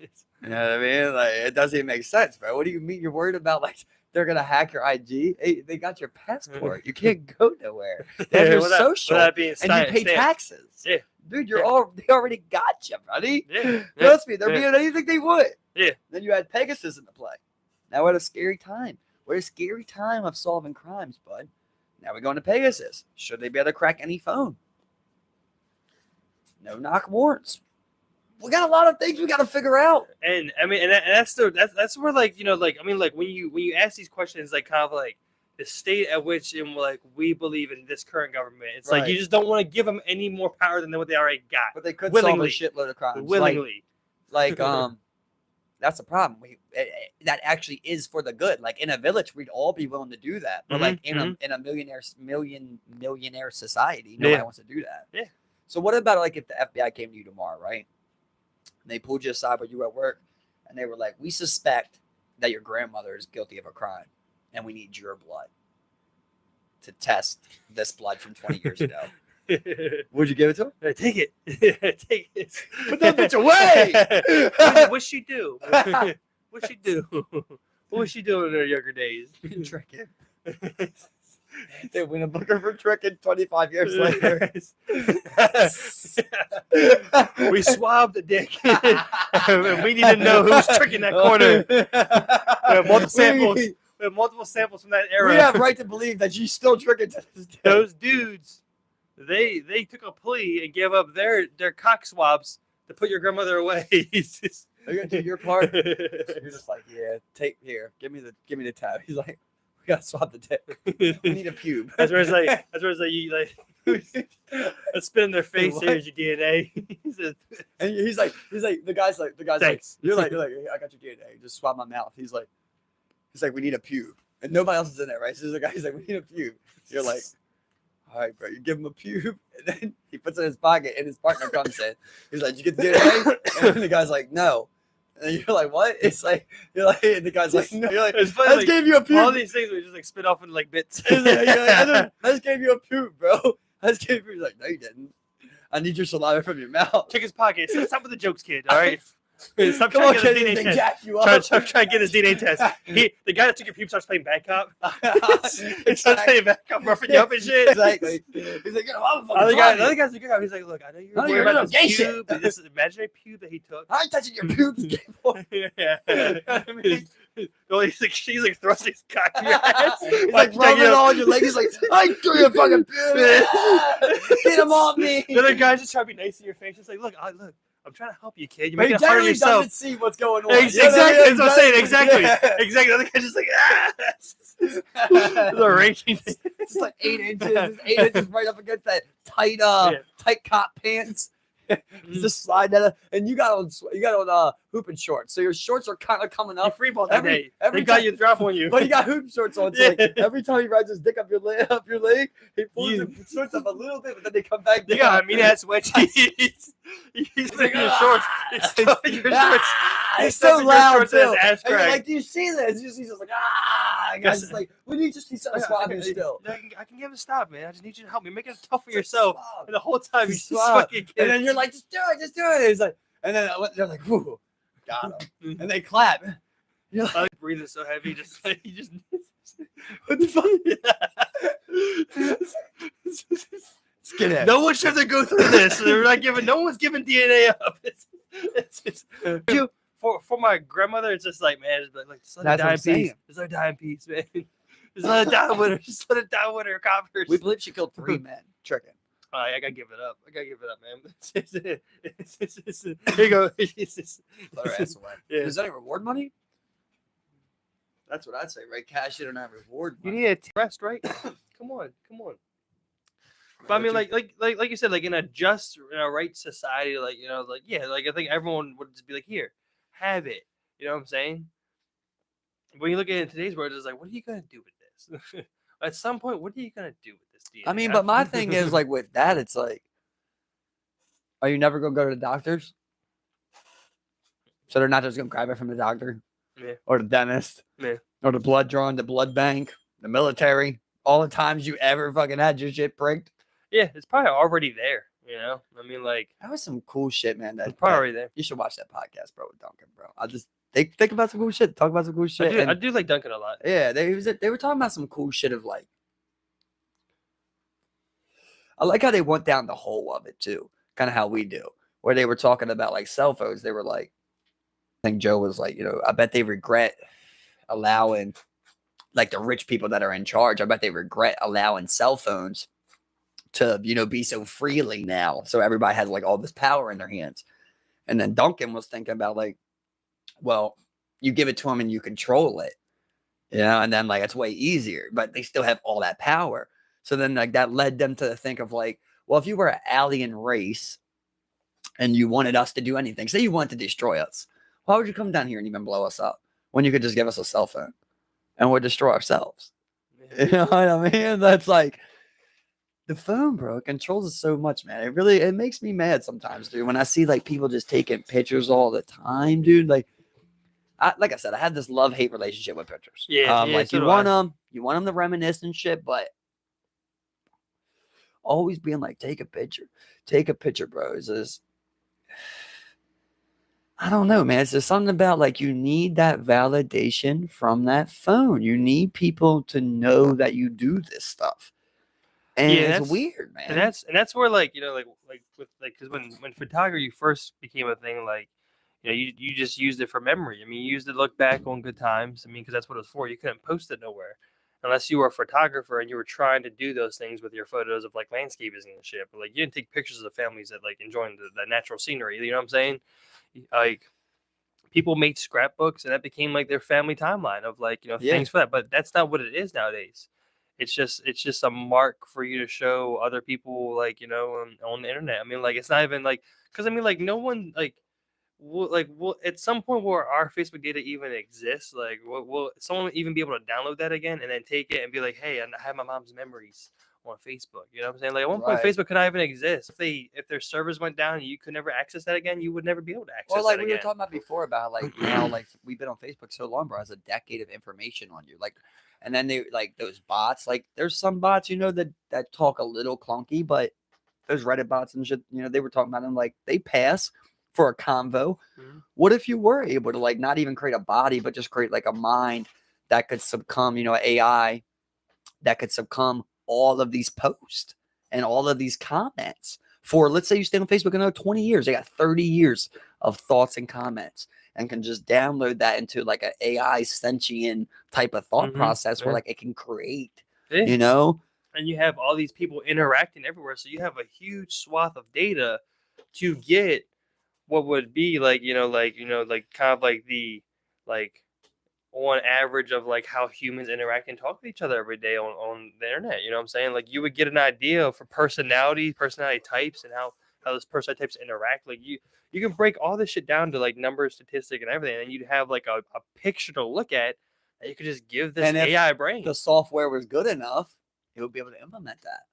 know what I mean? Like, it doesn't even make sense, bro. What do you mean you're worried about? Like, they're gonna hack your ID. Hey, they got your passport. You can't go nowhere. They have your social, and you pay taxes. Yeah. Dude, they already got you, buddy. Yeah. Trust me, they're doing anything they would. Yeah. Then you had Pegasus into play. Now what a scary time. What a scary time of solving crimes, bud. Now we're going to Pegasus. Should they be able to crack any phone? No knock warrants. We got a lot of things we got to figure out. And I mean, and that's where like when you ask these questions, like kind of like the state at which we believe in this current government, it's like you just don't want to give them any more power than what they already got. But they could solve a shitload of crimes willingly. Like that's the problem. That actually is for the good. Like in a village, we'd all be willing to do that. But like in a millionaire society, nobody wants to do that. Yeah. So what about like if the FBI came to you tomorrow, right? And they pulled you aside while you were at work, and they were like, "We suspect that your grandmother is guilty of a crime, and we need your blood to test this blood from 20 years ago." Would you give it to him? Take it. Take it. Put that bitch away. What'd she do? What'd she do? What was she doing in her younger days? Tricking. They win a Booker for tricking 25 years later. We swabbed the dick. We need to know who's tricking that corner. We have multiple samples. We have multiple samples from that era. We have right to believe that she's still tricking to this day. Those dudes, they took a plea and gave up their cock swabs to put your grandmother away. Are you gonna do your part? You're just like, yeah, give me the tab. He's like, we gotta swap the dick. We need a pube. That's where it's like you like let's spit in their face. Here's your DNA. And he's like the guy's like thanks. You're like I got your DNA. Just swab my mouth. He's like we need a pube, and nobody else is in there, right? So the guy's like, we need a pube. You're like, all right, bro. You give him a pube, and then he puts it in his pocket, and his partner comes in. He's like, did you get the DNA? And the guy's like, no. And you're like, what? It's like, and the guy's like, no. You're like, it's funny, I just gave you a pube. All these things we just like spit off in like bits. I just gave you a pube, bro. I just gave you. He's like, no, you didn't. I need your saliva from your mouth. Check his pocket. Stop with the jokes, kid. All right. Stop Come on, trying to get his DNA test. Try to get his DNA test. The guy that took your pube starts playing bad cop. He starts playing bad cop, roughing you up and shit. Exactly. He's like, other guy's a good guy. He's like, look, I know you're worried about this pube. This is imaginary pube that he took. I ain't touching your pubes, boy. Yeah. I mean, he's like thrusting his cock in your ass. He's like rubbing it all on your leg. He's like, I ain't doing a fucking pube. Get him off me. The other guy's just trying to be nice in your face. Just like, look. I'm trying to help you, kid. You're making it hard hard on yourself. Doesn't see what's going on. Exactly. That's what I'm saying. Exactly. Exactly. The other guy's just like, It's a raging. It's like 8 inches. It's 8 inches right up against that tight cop pants. Just slide that up. And you got on hooping shorts. So your shorts are kind of coming up. You free ball that day. Every got you drop on you. But you got hoop shorts on. So like every time he rides his dick up your leg, he pulls the shorts up a little bit, but then they come back down. You got a mean ass wedgies. He's taking your shorts. He's stuffing your shorts. It's so loud too. And you're like, do you see this? He's just like, And guys just like, we need just to swab you still. I can give it a stop, man. I just need you to help me. Make it tough for yourself. And the whole time he's just fucking kidding. And then you're like, just do it. He's like, and then they're like, whoo, got him. And they clap. You're like, I like breathing so heavy, just like he just. What the fuck? No one should have to go through this. They're not giving. No one's giving DNA up. It's for my grandmother. It's just like, man, it's like just let her die in peace. Just let her die in peace, man. Just let her die with her. Just let her die with her coppers. We believe she killed 3 men tricking. I gotta give it up. Man. Here you go. Let her ass away. Yeah. Is that any reward money? That's what I'd say, right? Cash in and not reward money. You need a rest, right? Come on. But I mean, like you said, like in a just, right society, like I think everyone would just be like, here, have it. You know what I'm saying? When you look at it in today's world, it's like, what are you gonna do with this? At some point, what are you gonna do with this DNA? I mean, but my thing is like with that, it's like, are you never gonna go to the doctors? So they're not just gonna grab it from the doctor, or the dentist, or the blood drawing, the blood bank, the military. All the times you ever fucking had your shit pricked. Yeah, it's probably already there. You know, I mean, like that was some cool shit, man. It's probably already there. You should watch that podcast, bro, with Duncan, bro. they think about some cool shit, talk about some cool shit. I do like Duncan a lot. Yeah, they were talking about some cool shit of like, I like how they went down the hole of it too, kind of how we do, where they were talking about like cell phones. They were like, I think Joe was like, I bet they regret allowing like the rich people that are in charge. I bet they regret allowing cell phones to, be so freely now. So everybody has like all this power in their hands. And then Duncan was thinking about like, well, you give it to them and you control it, and then like it's way easier, but they still have all that power. So then like that led them to think of like, well, if you were an alien race and you wanted us to do anything, say you wanted to destroy us, why would you come down here and even blow us up when you could just give us a cell phone and we'll destroy ourselves? Yeah. You know what I mean? That's like the phone, bro. It controls us so much, man. It makes me mad sometimes, dude. When I see like people just taking pictures all the time, dude. Like I said, I had this love-hate relationship with pictures. Yeah, like so you want them to reminisce and shit, but always being like, take a picture, bro. It's just, I don't know, man. It's just something about like you need that validation from that phone. You need people to know that you do this stuff, and it's weird, man. And that's where like with like because when photography first became a thing, like. You just used it for memory. I mean, you used it to look back on good times. I mean, because that's what it was for. You couldn't post it nowhere unless you were a photographer and you were trying to do those things with your photos of like landscapes and shit. But like, you didn't take pictures of the families that like enjoying the natural scenery. You know what I'm saying? Like, people made scrapbooks and that became like their family timeline of like things for that. But that's not what it is nowadays. It's just a mark for you to show other people like on the internet. I mean, like it's not even like because I mean like no one like. Will at some point will our Facebook data even exist? Like, will someone even be able to download that again and then take it and be like, "Hey, I have my mom's memories on Facebook." You know what I'm saying? Like at one point, Facebook could not even exist. If their servers went down and you could never access that again, you would never be able to access. Well, like that we were talking about before about like now, like we've been on Facebook so long, bro, has a decade of information on you. Like, and then they like those bots. Like, there's some bots, that talk a little clunky, but those Reddit bots and shit, they were talking about them like they pass for a convo. What if you were able to like not even create a body, but just create like a mind that could succumb, AI that could succumb all of these posts and all of these comments for, let's say you stay on Facebook another 20 years, they got 30 years of thoughts and comments and can just download that into like an AI sentient type of thought process where like it can create, And you have all these people interacting everywhere. So you have a huge swath of data to get what would be like kind of like the like on average of like how humans interact and talk with each other every day on the internet. You know what I'm saying? Like you would get an idea for personality types and how those personality types interact. Like you can break all this shit down to like numbers, statistic, and everything, and you'd have like a picture to look at that you could just give this AI brain. The software was good enough, it would be able to implement that.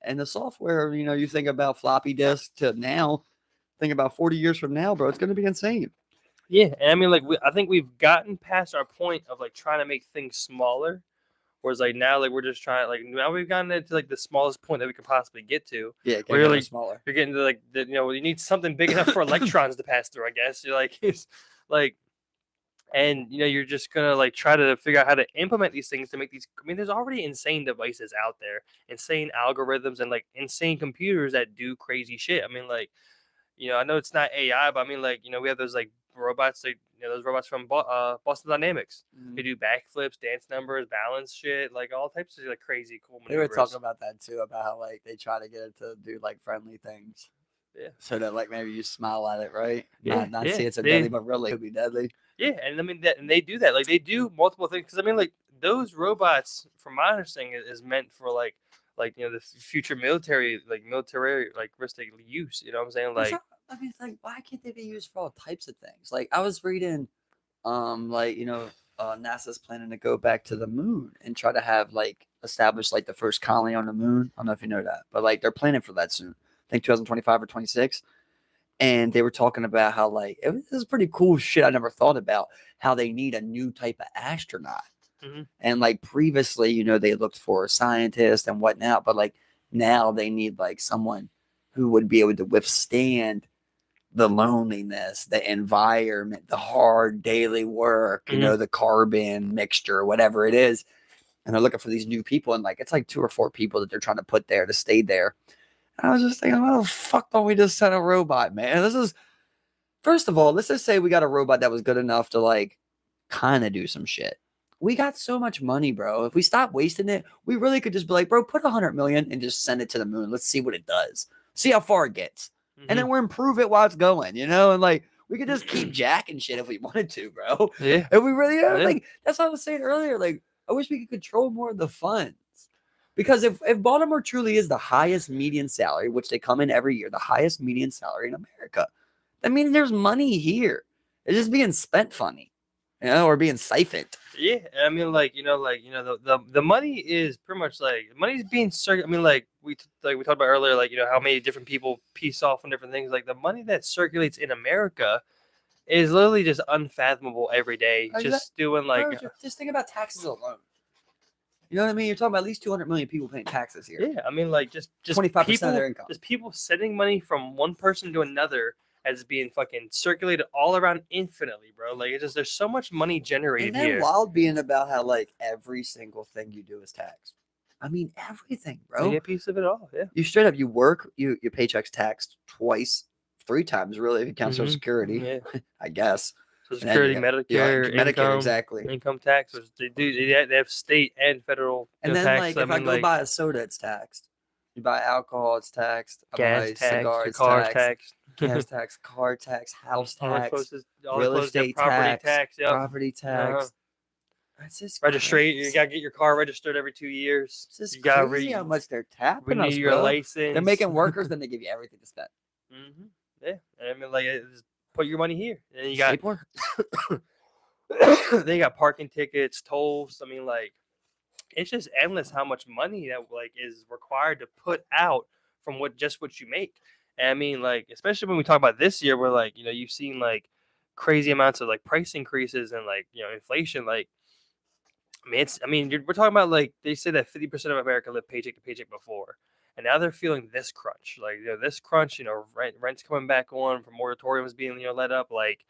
And the software, you think about floppy disk to now. Think about 40 years from now, bro. It's going to be insane. Yeah, and I mean, like, I think we've gotten past our point of like trying to make things smaller, whereas like now, like we're just trying, like now we've gotten into like the smallest point that we could possibly get to. Yeah, we're like smaller. You're getting to like you need something big enough for electrons to pass through. I guess you're like it's like, and you're just gonna like try to figure out how to implement these things to make these. I mean, there's already insane devices out there, insane algorithms, and like insane computers that do crazy shit. I mean, like. I know it's not AI, but I mean, like, we have those like robots, like, those robots from Boston Dynamics. They do backflips, dance numbers, balance shit, like all types of like crazy cool maneuvers. They were talking about that too, about how like they try to get it to do like friendly things. Yeah. So that like maybe you smile at it, right? Yeah. Not see it's so deadly, but really it could be deadly. Yeah, and I mean and they do that. Like they do multiple things. Because I mean, like those robots, from my understanding, is meant for like the future military ristic use. You know what I'm saying? Like, I mean, like, why can't they be used for all types of things? Like, I was reading, NASA's planning to go back to the moon and try to have like establish like the first colony on the moon. I don't know if you know that, but like they're planning for that soon. I think 2025 or 26. And they were talking about how like this is pretty cool shit I never thought about. How they need a new type of astronaut. And like previously, they looked for a scientist and whatnot, but like now they need like someone who would be able to withstand the loneliness, the environment, the hard daily work, you know, the carbon mixture, whatever it is. And they're looking for these new people. And like, it's like 2 or 4 people that they're trying to put there to stay there. And I was just thinking, why the fuck don't we just send a robot, man? This is, first of all, let's just say we got a robot that was good enough to like kind of do some shit. We got so much money, bro. If we stop wasting it, we really could just be like, bro, put 100 million and just send it to the moon. Let's see what it does. See how far it gets. And then we'll improve it while it's going, you know? And like, we could just keep jacking shit if we wanted to, bro. Yeah. If we really, like, that's what I was saying earlier. Like, I wish we could control more of the funds. Because if Baltimore truly is the highest median salary, which they come in every year, the highest median salary in America, that means there's money here. It's just being spent funny, you know, or being siphoned. Yeah, I mean, the money is pretty much like money's being circulated. I mean, like we talked about earlier, like, you know, how many different people piece off on different things. Like the money that circulates in America is literally just unfathomable every day. Just doing like, bro, just think about taxes alone. You know what I mean? You're talking about at least 200 million people paying taxes here. Yeah, I mean, like just 25% of their income. Just people sending money from one person to another as being fucking circulated all around infinitely, bro. Like, it's just, there's so much money generated here. And wild being about how like every single thing you do is taxed. I mean, everything, bro. You get a piece of it all, yeah. You straight up, you work, your paycheck's taxed twice, 3 times, really, if you count Social Security, yeah. I guess. Social Security, Medicare, Medicare, exactly. Income tax. They have state and federal. And then, tax. like, if I go buy a soda, it's taxed. You buy alcohol, it's taxed. Gas tax, cigars, car tax. Gas tax, car tax, house tax, real estate tax, yep. property tax. That's just registrate. You gotta get your car registered every 2 years. It's just crazy how much they're tapping us, your bro. license. They're making workers, then they give you everything to spend. Yeah, and I mean, like, just put your money here, and you got they got parking tickets, tolls. I mean, like, it's just endless how much money that like is required to put out from what you make. And I mean, like, especially when we talk about this year, where, like, you know, you've seen like crazy amounts of like price increases and, like, you know, inflation. Like, we're talking about, like, they say that 50% of America lived paycheck to paycheck before, and now they're feeling this crunch. Like, you know, this crunch, you know, rent's coming back on, for moratoriums being, you know, let up. Like,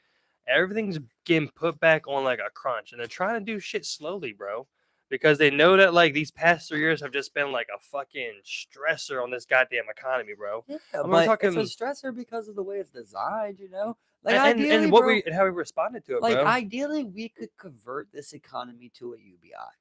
everything's getting put back on like a crunch, and they're trying to do shit slowly, bro. Because they know that, like, these past 3 years have just been like a fucking stressor on this goddamn economy, bro. Yeah, but it's a stressor because of the way it's designed, you know. Like, and how we responded to it, like, bro. Ideally, we could convert this economy to a UBI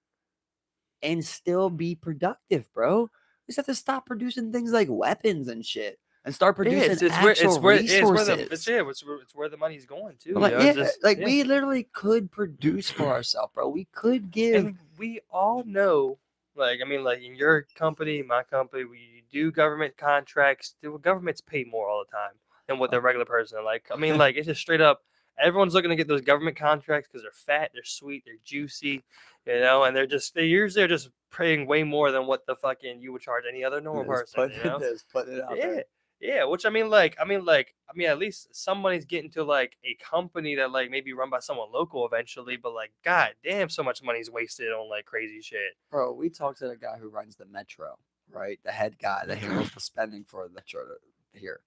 and still be productive, bro. We just have to stop producing things like weapons and shit and start producing actual resources. It's where the money's going too. Like, we literally could produce for ourselves, bro. We could give. And we all know, like, I mean, like, in your company, my company, we do government contracts. The governments pay more all the time than what the regular person. Like, I mean, like, it's just straight up. Everyone's looking to get those government contracts because they're fat, they're sweet, they're juicy, you know, and they're usually just paying way more than what the fucking you would charge any other normal person. You know? Putting it out there. Yeah, which I mean, at least somebody's getting to, like, a company that, like, maybe run by someone local eventually, but, like, god damn, so much money's wasted on, like, crazy shit. Bro, we talked to the guy who runs the metro, right? The head guy that handles the spending for the metro here.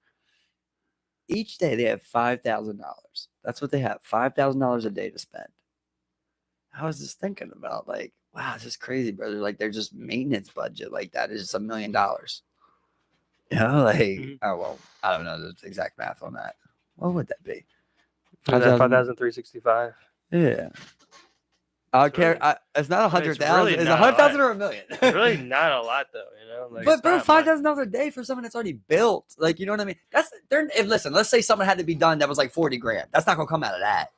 Each day they have $5,000. That's what they have, $5,000 a day to spend. I was just thinking about, like, wow, this is crazy, brother. Like, their just maintenance budget like that is just $1 million. You know, like, oh, well, I don't know the exact math on that. What would that be? 5,365. Yeah. I don't care. It's not 100,000. It's 100,000 or $1 million. It's really not a lot, though, you know? Like, but, bro, $5,000 a day for someone that's already built. Like, you know what I mean? Listen, let's say something had to be done that was like 40 grand. That's not going to come out of that.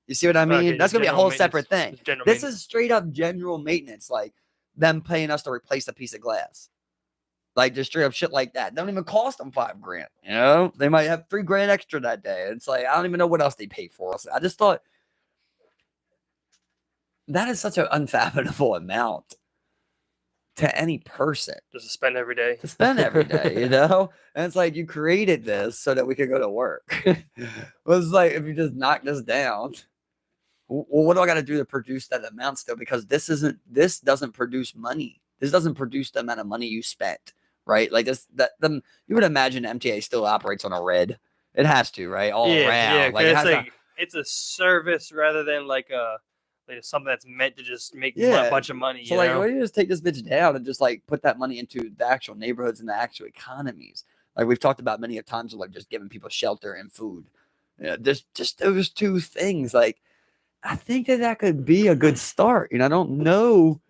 You see what I mean? Okay, that's going to be a whole separate thing. This is straight up general maintenance, like them paying us to replace a piece of glass. Like, just straight up shit like that. Don't even cost them $5 grand. You know, they might have $3 grand extra that day. It's like, I don't even know what else they pay for us. I just thought that is such an unfathomable amount to any person. Just to spend every day. You know? And it's like, you created this so that we could go to work. It was like, if you just knock this down, well, what do I got to do to produce that amount still? Because this doesn't produce money. This doesn't produce the amount of money you spent. Right, like you would imagine MTA still operates on a red. It has to, right? All around. Like, it it's has to, like it's a service rather than like something that's meant to just make a yeah. bunch of money. So, You like, know? why don't you just take this bitch down and just, like, put that money into the actual neighborhoods and the actual economies? Like, we've talked about many of times of, like, just giving people shelter and food. There's just those two things. Like, I think that could be a good start. I don't know.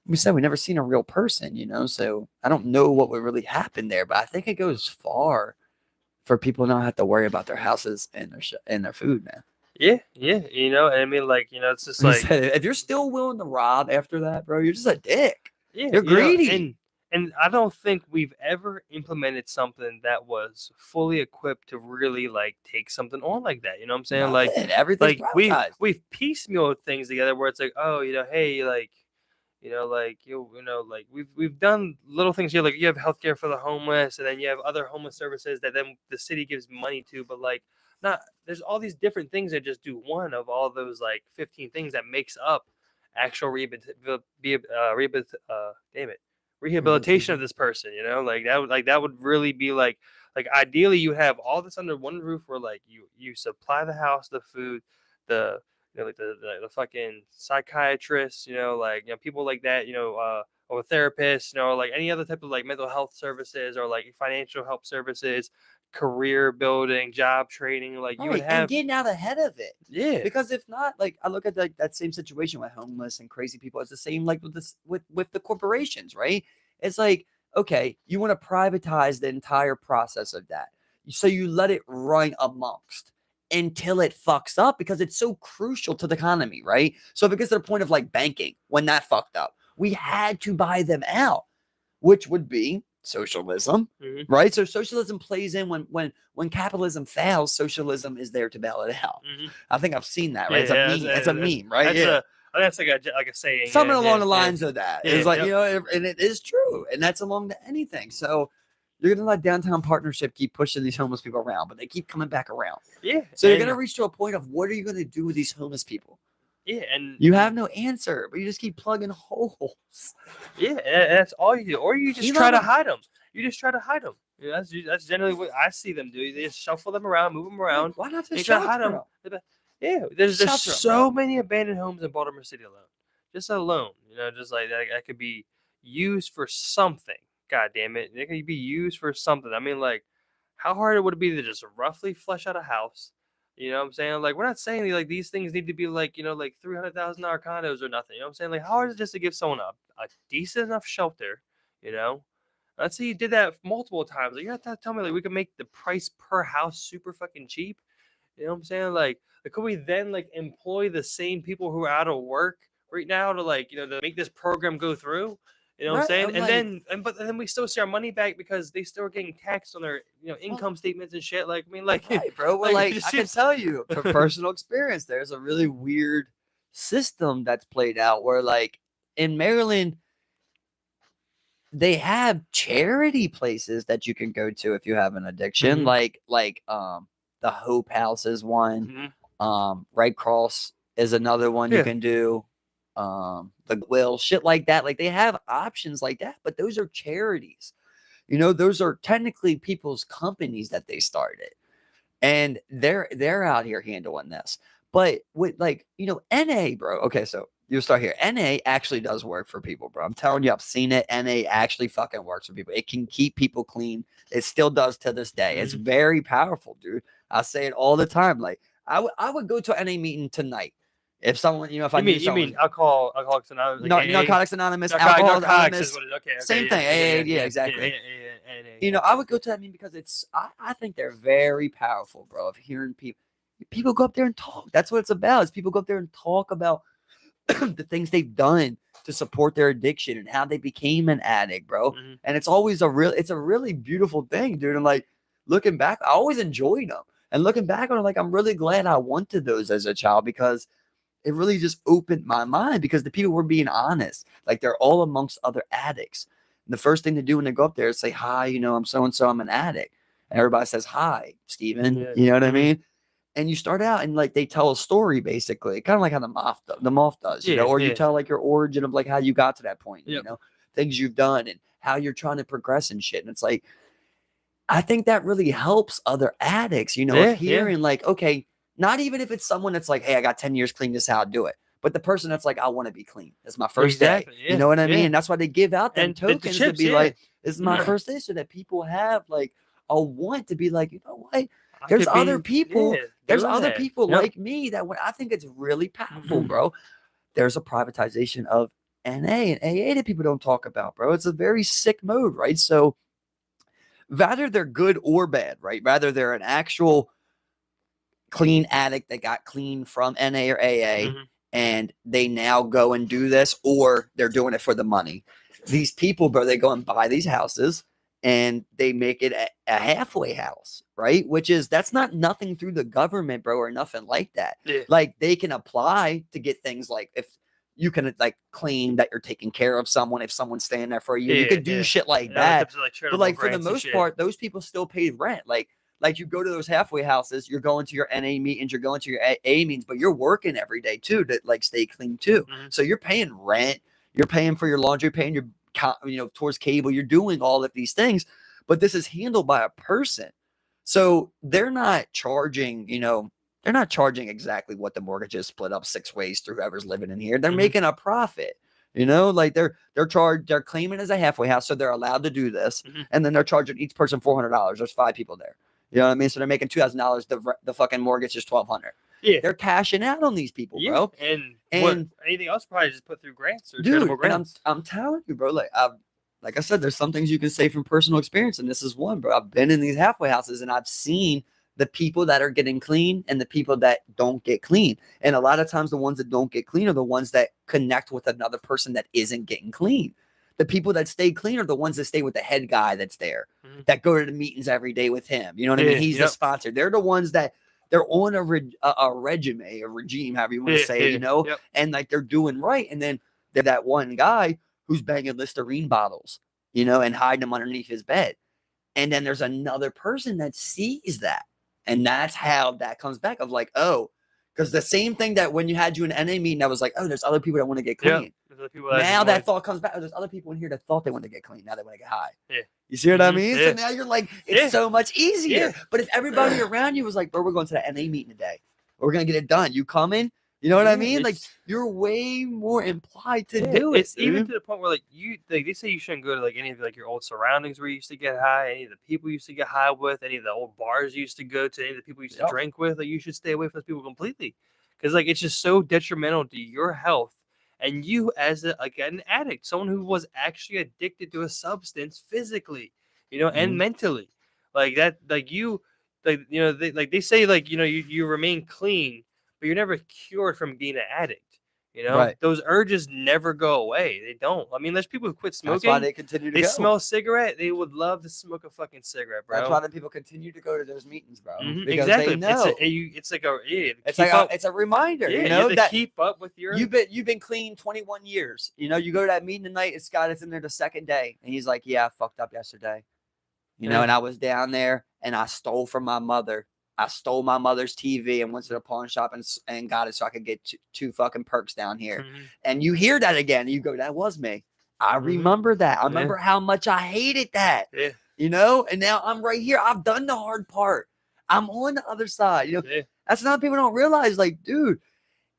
We said we never seen a real person, so I don't know what would really happen there, but I think it goes far for people not have to worry about their houses and their food, man. Yeah. And I mean, like, it's just Like I like, said, if you're still willing to rob after that, bro, you're just a dick. yeah, You're greedy. and I don't think we've ever implemented something that was fully equipped to really like take something on like that. You know what I'm saying? Nothing. Everything's privatized. We've piecemealed things together where it's like, oh, hey, like, like we've done little things here, like you have healthcare for the homeless, and then you have other homeless services that then the city gives money to, but like not there's all these different things that just do one of all those like 15 things that makes up actual rehabilitation of this person. That would really be like ideally you have all this under one roof where like you supply the house, the food, the like the fucking psychiatrists, people like that, or therapists, like any other type of like mental health services or like financial help services, career building, job training, like you would have and getting out ahead of it. Yeah. Because if not, like I look at like that same situation with homeless and crazy people, it's the same like with this with the corporations, right? It's like, okay, you want to privatize the entire process of that. So you let it run amongst until it fucks up because it's so crucial to the economy, right? So if it gets to the point of like banking, when that fucked up, we had to buy them out, which would be socialism, right? So socialism plays in when capitalism fails, socialism is there to bail it out. I think I've seen that, right? It's a meme, right? That's like a saying. Something along the lines of that. It's like, and it is true. And that's along to anything. So you're going to let Downtown Partnership keep pushing these homeless people around, but they keep coming back around. Yeah. So you're going to reach to a point of what are you going to do with these homeless people? Yeah, and you have no answer, but you just keep plugging holes. Yeah, and that's all you do, or you just try to hide them. You just try to hide them. That's generally what I see them do. They just shuffle them around, move them around. Why not just hide them? Yeah, there's so many abandoned homes in Baltimore City alone. Just alone, just like that could be used for something. God damn it, it could be used for something. I mean, like, how hard would it be to just roughly flush out a house? You know what I'm saying? Like, we're not saying like these things need to be like, like $300,000 condos or nothing. You know what I'm saying? Like, how hard is it just to give someone a decent enough shelter? Let's say you did that multiple times. Like, you have to tell me like we can make the price per house super fucking cheap. You know what I'm saying? Like could we then like employ the same people who are out of work right now to like to make this program go through? You know what I'm saying? But then we still see our money back because they still are getting taxed on their income statements and shit. Like, I mean, like, right, bro. Well, like I can tell you from personal experience, there's a really weird system that's played out where, like, in Maryland, they have charity places that you can go to if you have an addiction, like the Hope House is one, Red Cross is another one you can do. The Will, shit like that. Like, they have options like that, but those are charities. Those are technically people's companies that they started, and they're out here handling this. But with NA, bro. Okay, so you start here. NA actually does work for people, bro. I'm telling you, I've seen it. NA actually fucking works for people. It can keep people clean. It still does to this day. It's very powerful, dude. I say it all the time. Like, I would go to an NA meeting tonight. If someone, if I knew someone, you mean Alcoholics Anonymous? Like Narcotics Anonymous, Alcohol Anonymous, same thing. Yeah, exactly. I would go to that meeting because I think they're very powerful, bro. Of hearing people go up there and talk. That's what it's about. Is people go up there and talk about the things they've done to support their addiction and how they became an addict, bro. And it's always a really beautiful thing, dude. And like looking back, I always enjoyed them. And looking back on it, like I'm really glad I wanted those as a child because it really just opened my mind because the people were being honest. Like they're all amongst other addicts. And the first thing to do when they go up there is say, hi, I'm so-and-so, I'm an addict. And everybody says, hi, Steven. Yeah. You know what I mean? And you start out and like they tell a story basically, kind of like how the moth does, or you tell like your origin of like how you got to that point, things you've done and how you're trying to progress and shit. And it's like, I think that really helps other addicts, of hearing like, okay, not even if it's someone that's like, hey, I got 10 years clean, this is how I do it. But the person that's like, I want to be clean. It's my first day. Yeah, You know what I mean? And that's why they give out them and tokens the to be like, this is my first day. So that people have like a want to be like, you know what? There's other people. There's other people like me that when I think it's really powerful, bro. There's a privatization of NA and AA that people don't talk about, bro. It's a very sick mode, right? So whether they're good or bad, right? Whether they're an actual clean addict that got clean from NA or AA and they now go and do this, or they're doing it for the money. These people, bro, they go and buy these houses and they make it a halfway house, right? That's not nothing through the government, bro, or nothing like that. Yeah. Like they can apply to get things like if you can like claim that you're taking care of someone if someone's staying there for a year. You could do shit like that. But like for the most part, those people still pay rent. Like you go to those halfway houses, you're going to your NA meetings, you're going to your AA meetings, but you're working every day too to like stay clean too. So you're paying rent, you're paying for your laundry, paying your towards cable, you're doing all of these things, but this is handled by a person. So they're not charging, they're not charging exactly what the mortgage is split up 6 ways through whoever's living in here. They're making a profit. Like they're claiming as a halfway house, so they're allowed to do this, and then they're charging each person $400. There's 5 people there. You know what I mean? So they're making $2,000. The fucking mortgage is $1,200. Yeah, they're cashing out on these people, bro. And anything else probably just put through grants or charitable grants. And I'm telling you, bro. Like I said, there's some things you can say from personal experience, and this is one, bro. I've been in these halfway houses, and I've seen the people that are getting clean and the people that don't get clean. And a lot of times, the ones that don't get clean are the ones that connect with another person that isn't getting clean. The people that stay clean are the ones that stay with the head guy that's there, that go to the meetings every day with him. You know what I mean? He's the sponsor. They're the ones that they're on a regime, however you want to say it, and like they're doing right. And then they're that one guy who's banging Listerine bottles, and hiding them underneath his bed. And then there's another person that sees that. And that's how that comes back of like, oh, because the same thing that when you had you in an NA meeting, that was like, oh, there's other people that want to get clean. Now that thought comes back. Oh, there's other people in here that thought they want to get clean. Now they want to get high. Yeah. You see what I mean? So now you're like, it's so much easier. But if everybody around you was like, bro, we're going to the NA meeting today. We're going to get it done. You coming? You know what I mean? Like you're way more implied to do it. It's even to the point where like they say you shouldn't go to like any of like your old surroundings where you used to get high, any of the people you used to get high with, any of the old bars you used to go to, any of the people you used to drink with. Like you should stay away from those people completely, because like it's just so detrimental to your health and you as an addict, someone who was actually addicted to a substance physically, and mentally, like that, like you, like they say like you remain clean, but you're never cured from being an addict. Those urges never go away. They don't. I mean, there's people who quit smoking. That's why they continue to go. They smell a cigarette. They would love to smoke a fucking cigarette, bro. That's why the people continue to go to those meetings, bro. Because exactly. They know. It's a reminder. That keep up with your. You've been clean 21 years. You go to that meeting tonight. It's Scott. It's in there the second day, and he's like, "Yeah, I fucked up yesterday." And I was down there, and I stole from my mother. I stole my mother's TV and went to the pawn shop and got it so I could get two fucking perks down here. And you hear that again. And you go, that was me. I remember that. I remember how much I hated that. Yeah. And now I'm right here. I've done the hard part. I'm on the other side. That's not people don't realize. Like, dude,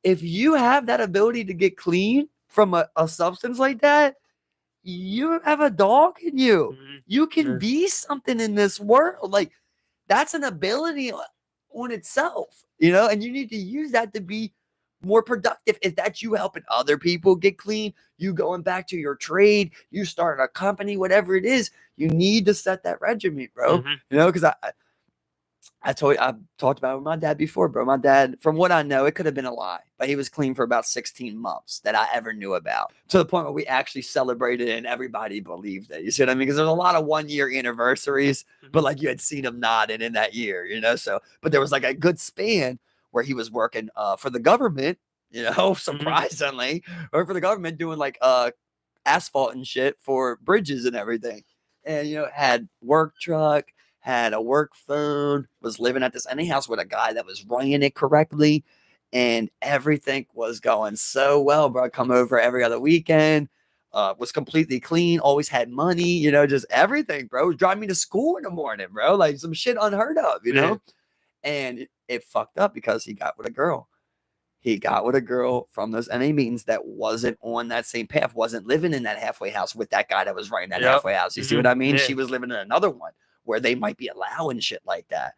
if you have that ability to get clean from a substance like that, you have a dog in you. You can be something in this world. Like, that's an ability on itself, and you need to use that to be more productive. If that's you helping other people get clean, you going back to your trade, you starting a company, whatever it is, you need to set that regimen, bro. Because I've talked about it with my dad before, bro. My dad, from what I know, it could have been a lie, but he was clean for about 16 months that I ever knew about, to the point where we actually celebrated it and everybody believed it. You see what I mean? Because there's a lot of 1-year anniversaries, but like you had seen him nodding in that year, so, but there was like a good span where he was working for the government, surprisingly, or for the government doing like asphalt and shit for bridges and everything. And, had work truck, had a work phone, was living at this NA house with a guy that was running it correctly, and everything was going so well, bro. I'd come over every other weekend. was completely clean, always had money, just everything, bro. Was driving me to school in the morning, bro. Like some shit unheard of, And it fucked up because he got with a girl. He got with a girl from those NA meetings that wasn't on that same path, wasn't living in that halfway house with that guy that was running that halfway house. You see what I mean? Yeah. She was living in another one where they might be allowing shit like that.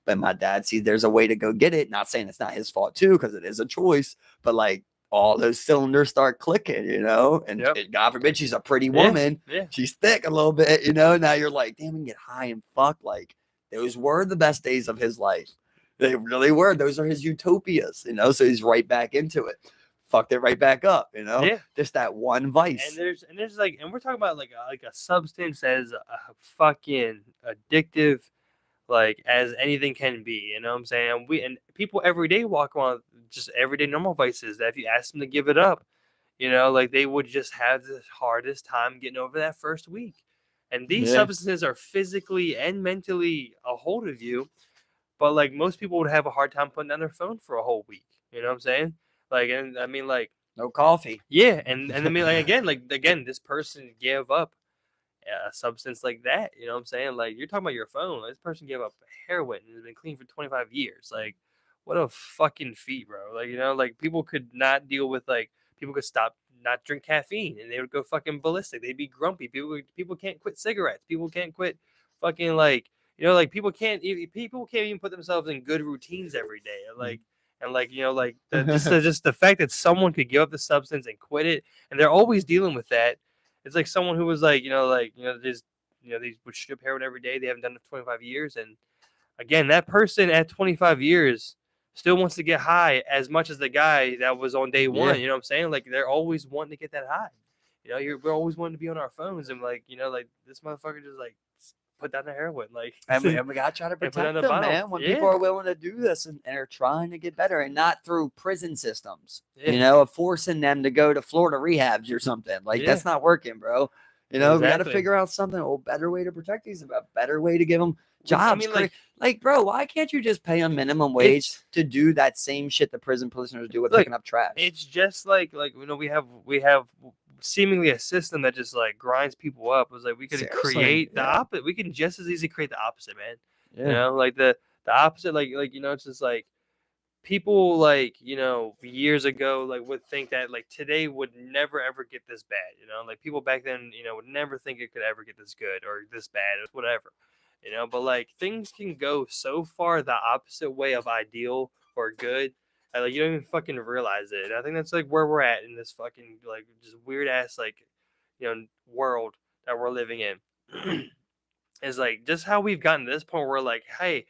But my dad sees there's a way to go get it. Not saying it's not his fault too, because it is a choice. But like all those cylinders start clicking, And God forbid she's a pretty woman. Yeah. She's thick a little bit, Now you're like, damn, we can get high and fuck. Like those were the best days of his life. They really were. Those are his utopias, So he's right back into it. Fucked it right back up, Yeah. Just that one vice. And there's like, and we're talking about like a substance as a fucking addictive, like as anything can be. You know what I'm saying? And people every day walk around just everyday normal vices that if you ask them to give it up, like they would just have the hardest time getting over that first week. And these substances are physically and mentally a hold of you. But like most people would have a hard time putting down their phone for a whole week. You know what I'm saying? Like, and I mean, like no coffee. Yeah, and I mean, again, this person gave up a substance like that. You know what I'm saying? Like you're talking about your phone. This person gave up heroin and has been clean for 25 years. Like, what a fucking feat, bro. Like like people could not deal with people could stop not drink caffeine and they would go fucking ballistic. They'd be grumpy. People can't quit cigarettes. People can't quit fucking people can't even put themselves in good routines every day. Just the fact that someone could give up the substance and quit it, and they're always dealing with that. It's like someone who was they would strip heroin every day. They haven't done it for 25 years, and again, that person at 25 years still wants to get high as much as the guy that was on day one. You know what I'm saying? Like they're always wanting to get that high. We're always wanting to be on our phones and this motherfucker just put down the heroin, and we gotta try to protect them, man. When people are willing to do this and are trying to get better, and not through prison systems, of forcing them to go to Florida rehabs or something. That's not working, bro. We gotta figure out something, a better way to protect these, a better way to give them jobs. I mean, bro, why can't you just pay them minimum wage to do that same shit the prison prisoners do with picking up trash? It's just we have seemingly a system that just grinds people up. It was we could create the opposite. We can just as easily create the opposite, man. The opposite, it's just people years ago would think that today would never ever get this bad. People back then would never think it could ever get this good or this bad or whatever. But things can go so far the opposite way of ideal or good. You don't even fucking realize it. And I think that's where we're at in this fucking just weird ass world that we're living in. Is just how we've gotten to this point where we're hey,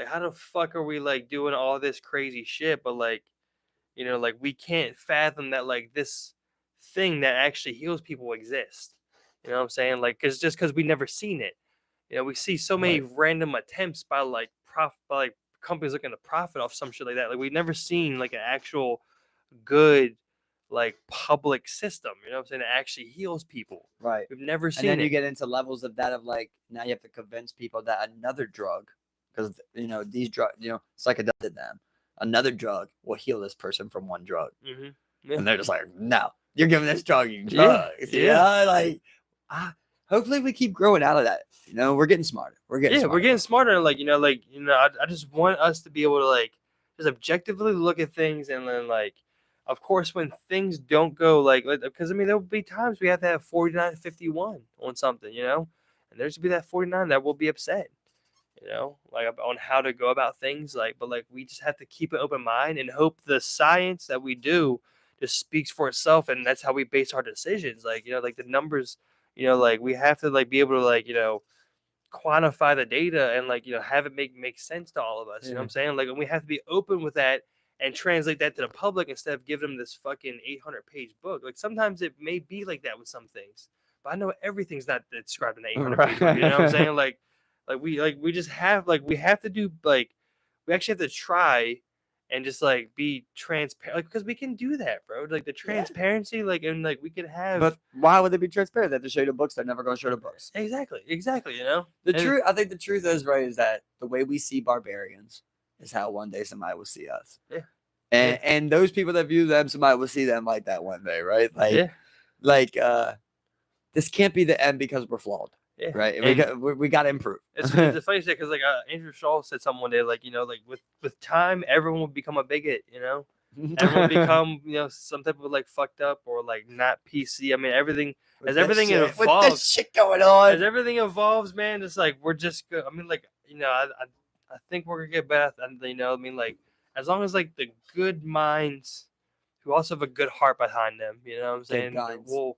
how the fuck are we doing all this crazy shit, but we can't fathom that this thing that actually heals people exists. You know what I'm saying? Because we never seen it. We see so many random attempts by companies looking to profit off some shit like that. We've never seen an actual good public system, you know what I'm saying, that actually heals people. Right. We've never seen it. And then you get into levels of that of now you have to convince people that another drug, because these drugs, psychedelics did them, another drug will heal this person from one drug. Mm-hmm. Yeah. And they're just no, you're giving this drug you drugs. Hopefully we keep growing out of that. We're getting smarter. We're getting smarter. I just want us to be able to just objectively look at things, and then of course when things don't go because I mean there'll be times we have to have 49-51 on something, and there's to be that 49 that will be upset, on how to go about things, but we just have to keep an open mind and hope the science that we do just speaks for itself, and that's how we base our decisions. The numbers. We have to be able to quantify the data and have it make sense to all of us. You know what I'm saying? And we have to be open with that and translate that to the public instead of giving them this fucking 800-page book. Sometimes it may be like that with some things, but I know everything's not described in an 800-page book. You know what I'm saying? We just have we have to do we actually have to try and just be transparent, because we can do that, bro. The transparency, and we could have. But why would they be transparent? They have to show you the books. They're never going to show the books. Exactly. I think the truth is, right, is that the way we see barbarians is how one day somebody will see us. Yeah. And those people that view them, somebody will see them like that one day, right? like this can't be the end because we're flawed. Yeah. Right. And We got to improve. it's the funny thing because like Andrew Shaw said something one day, like, you know, like with time, everyone will become a bigot, you know. Everyone become, you know, some type of like fucked up or like not PC. I mean, everything With as everything this evolves, shit going on. as everything evolves, man, it's like we're just good. I mean, like, you know, I think we're gonna get better. And you know, I mean, like, as long as like the good minds who also have a good heart behind them, you know what I'm saying? guns. We'll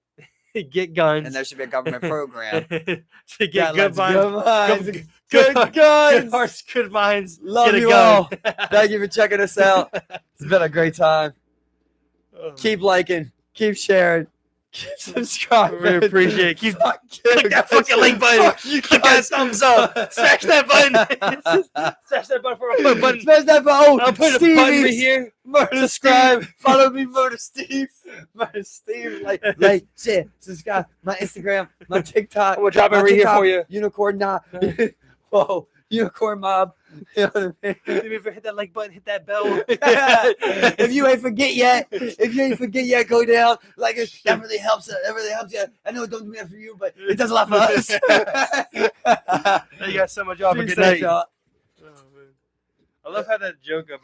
get guns. And there should be a government program to get good minds. Good Good guns. guns. Good hearts, good minds. Love get a you gun. all. Thank you for checking us out. It's been a great time. Keep liking, keep sharing, keep subscribing. We appreciate it. Keep click that fucking like button. Fuck you Click that guys. thumbs up. Smash that button. Smash that button for a button. Smash that button. I'll put a button right here. Murder Subscribe. Steve. Follow me, Murder Steve. Murder Steve. Like, share, subscribe. My Instagram, my TikTok. I'm gonna drop it my right here TikTok, for you. Unicorn Knob. Whoa. Unicorn Mob. You know what I mean? If you hit that like button, hit that bell. If you ain't forget yet, go down. Like that really helps. That really helps you. I know it don't do that for you, but it does a lot for us. Thank you guys so much, y'all. Have a Be good safe, night. y'all. Oh, man. I love how that joke about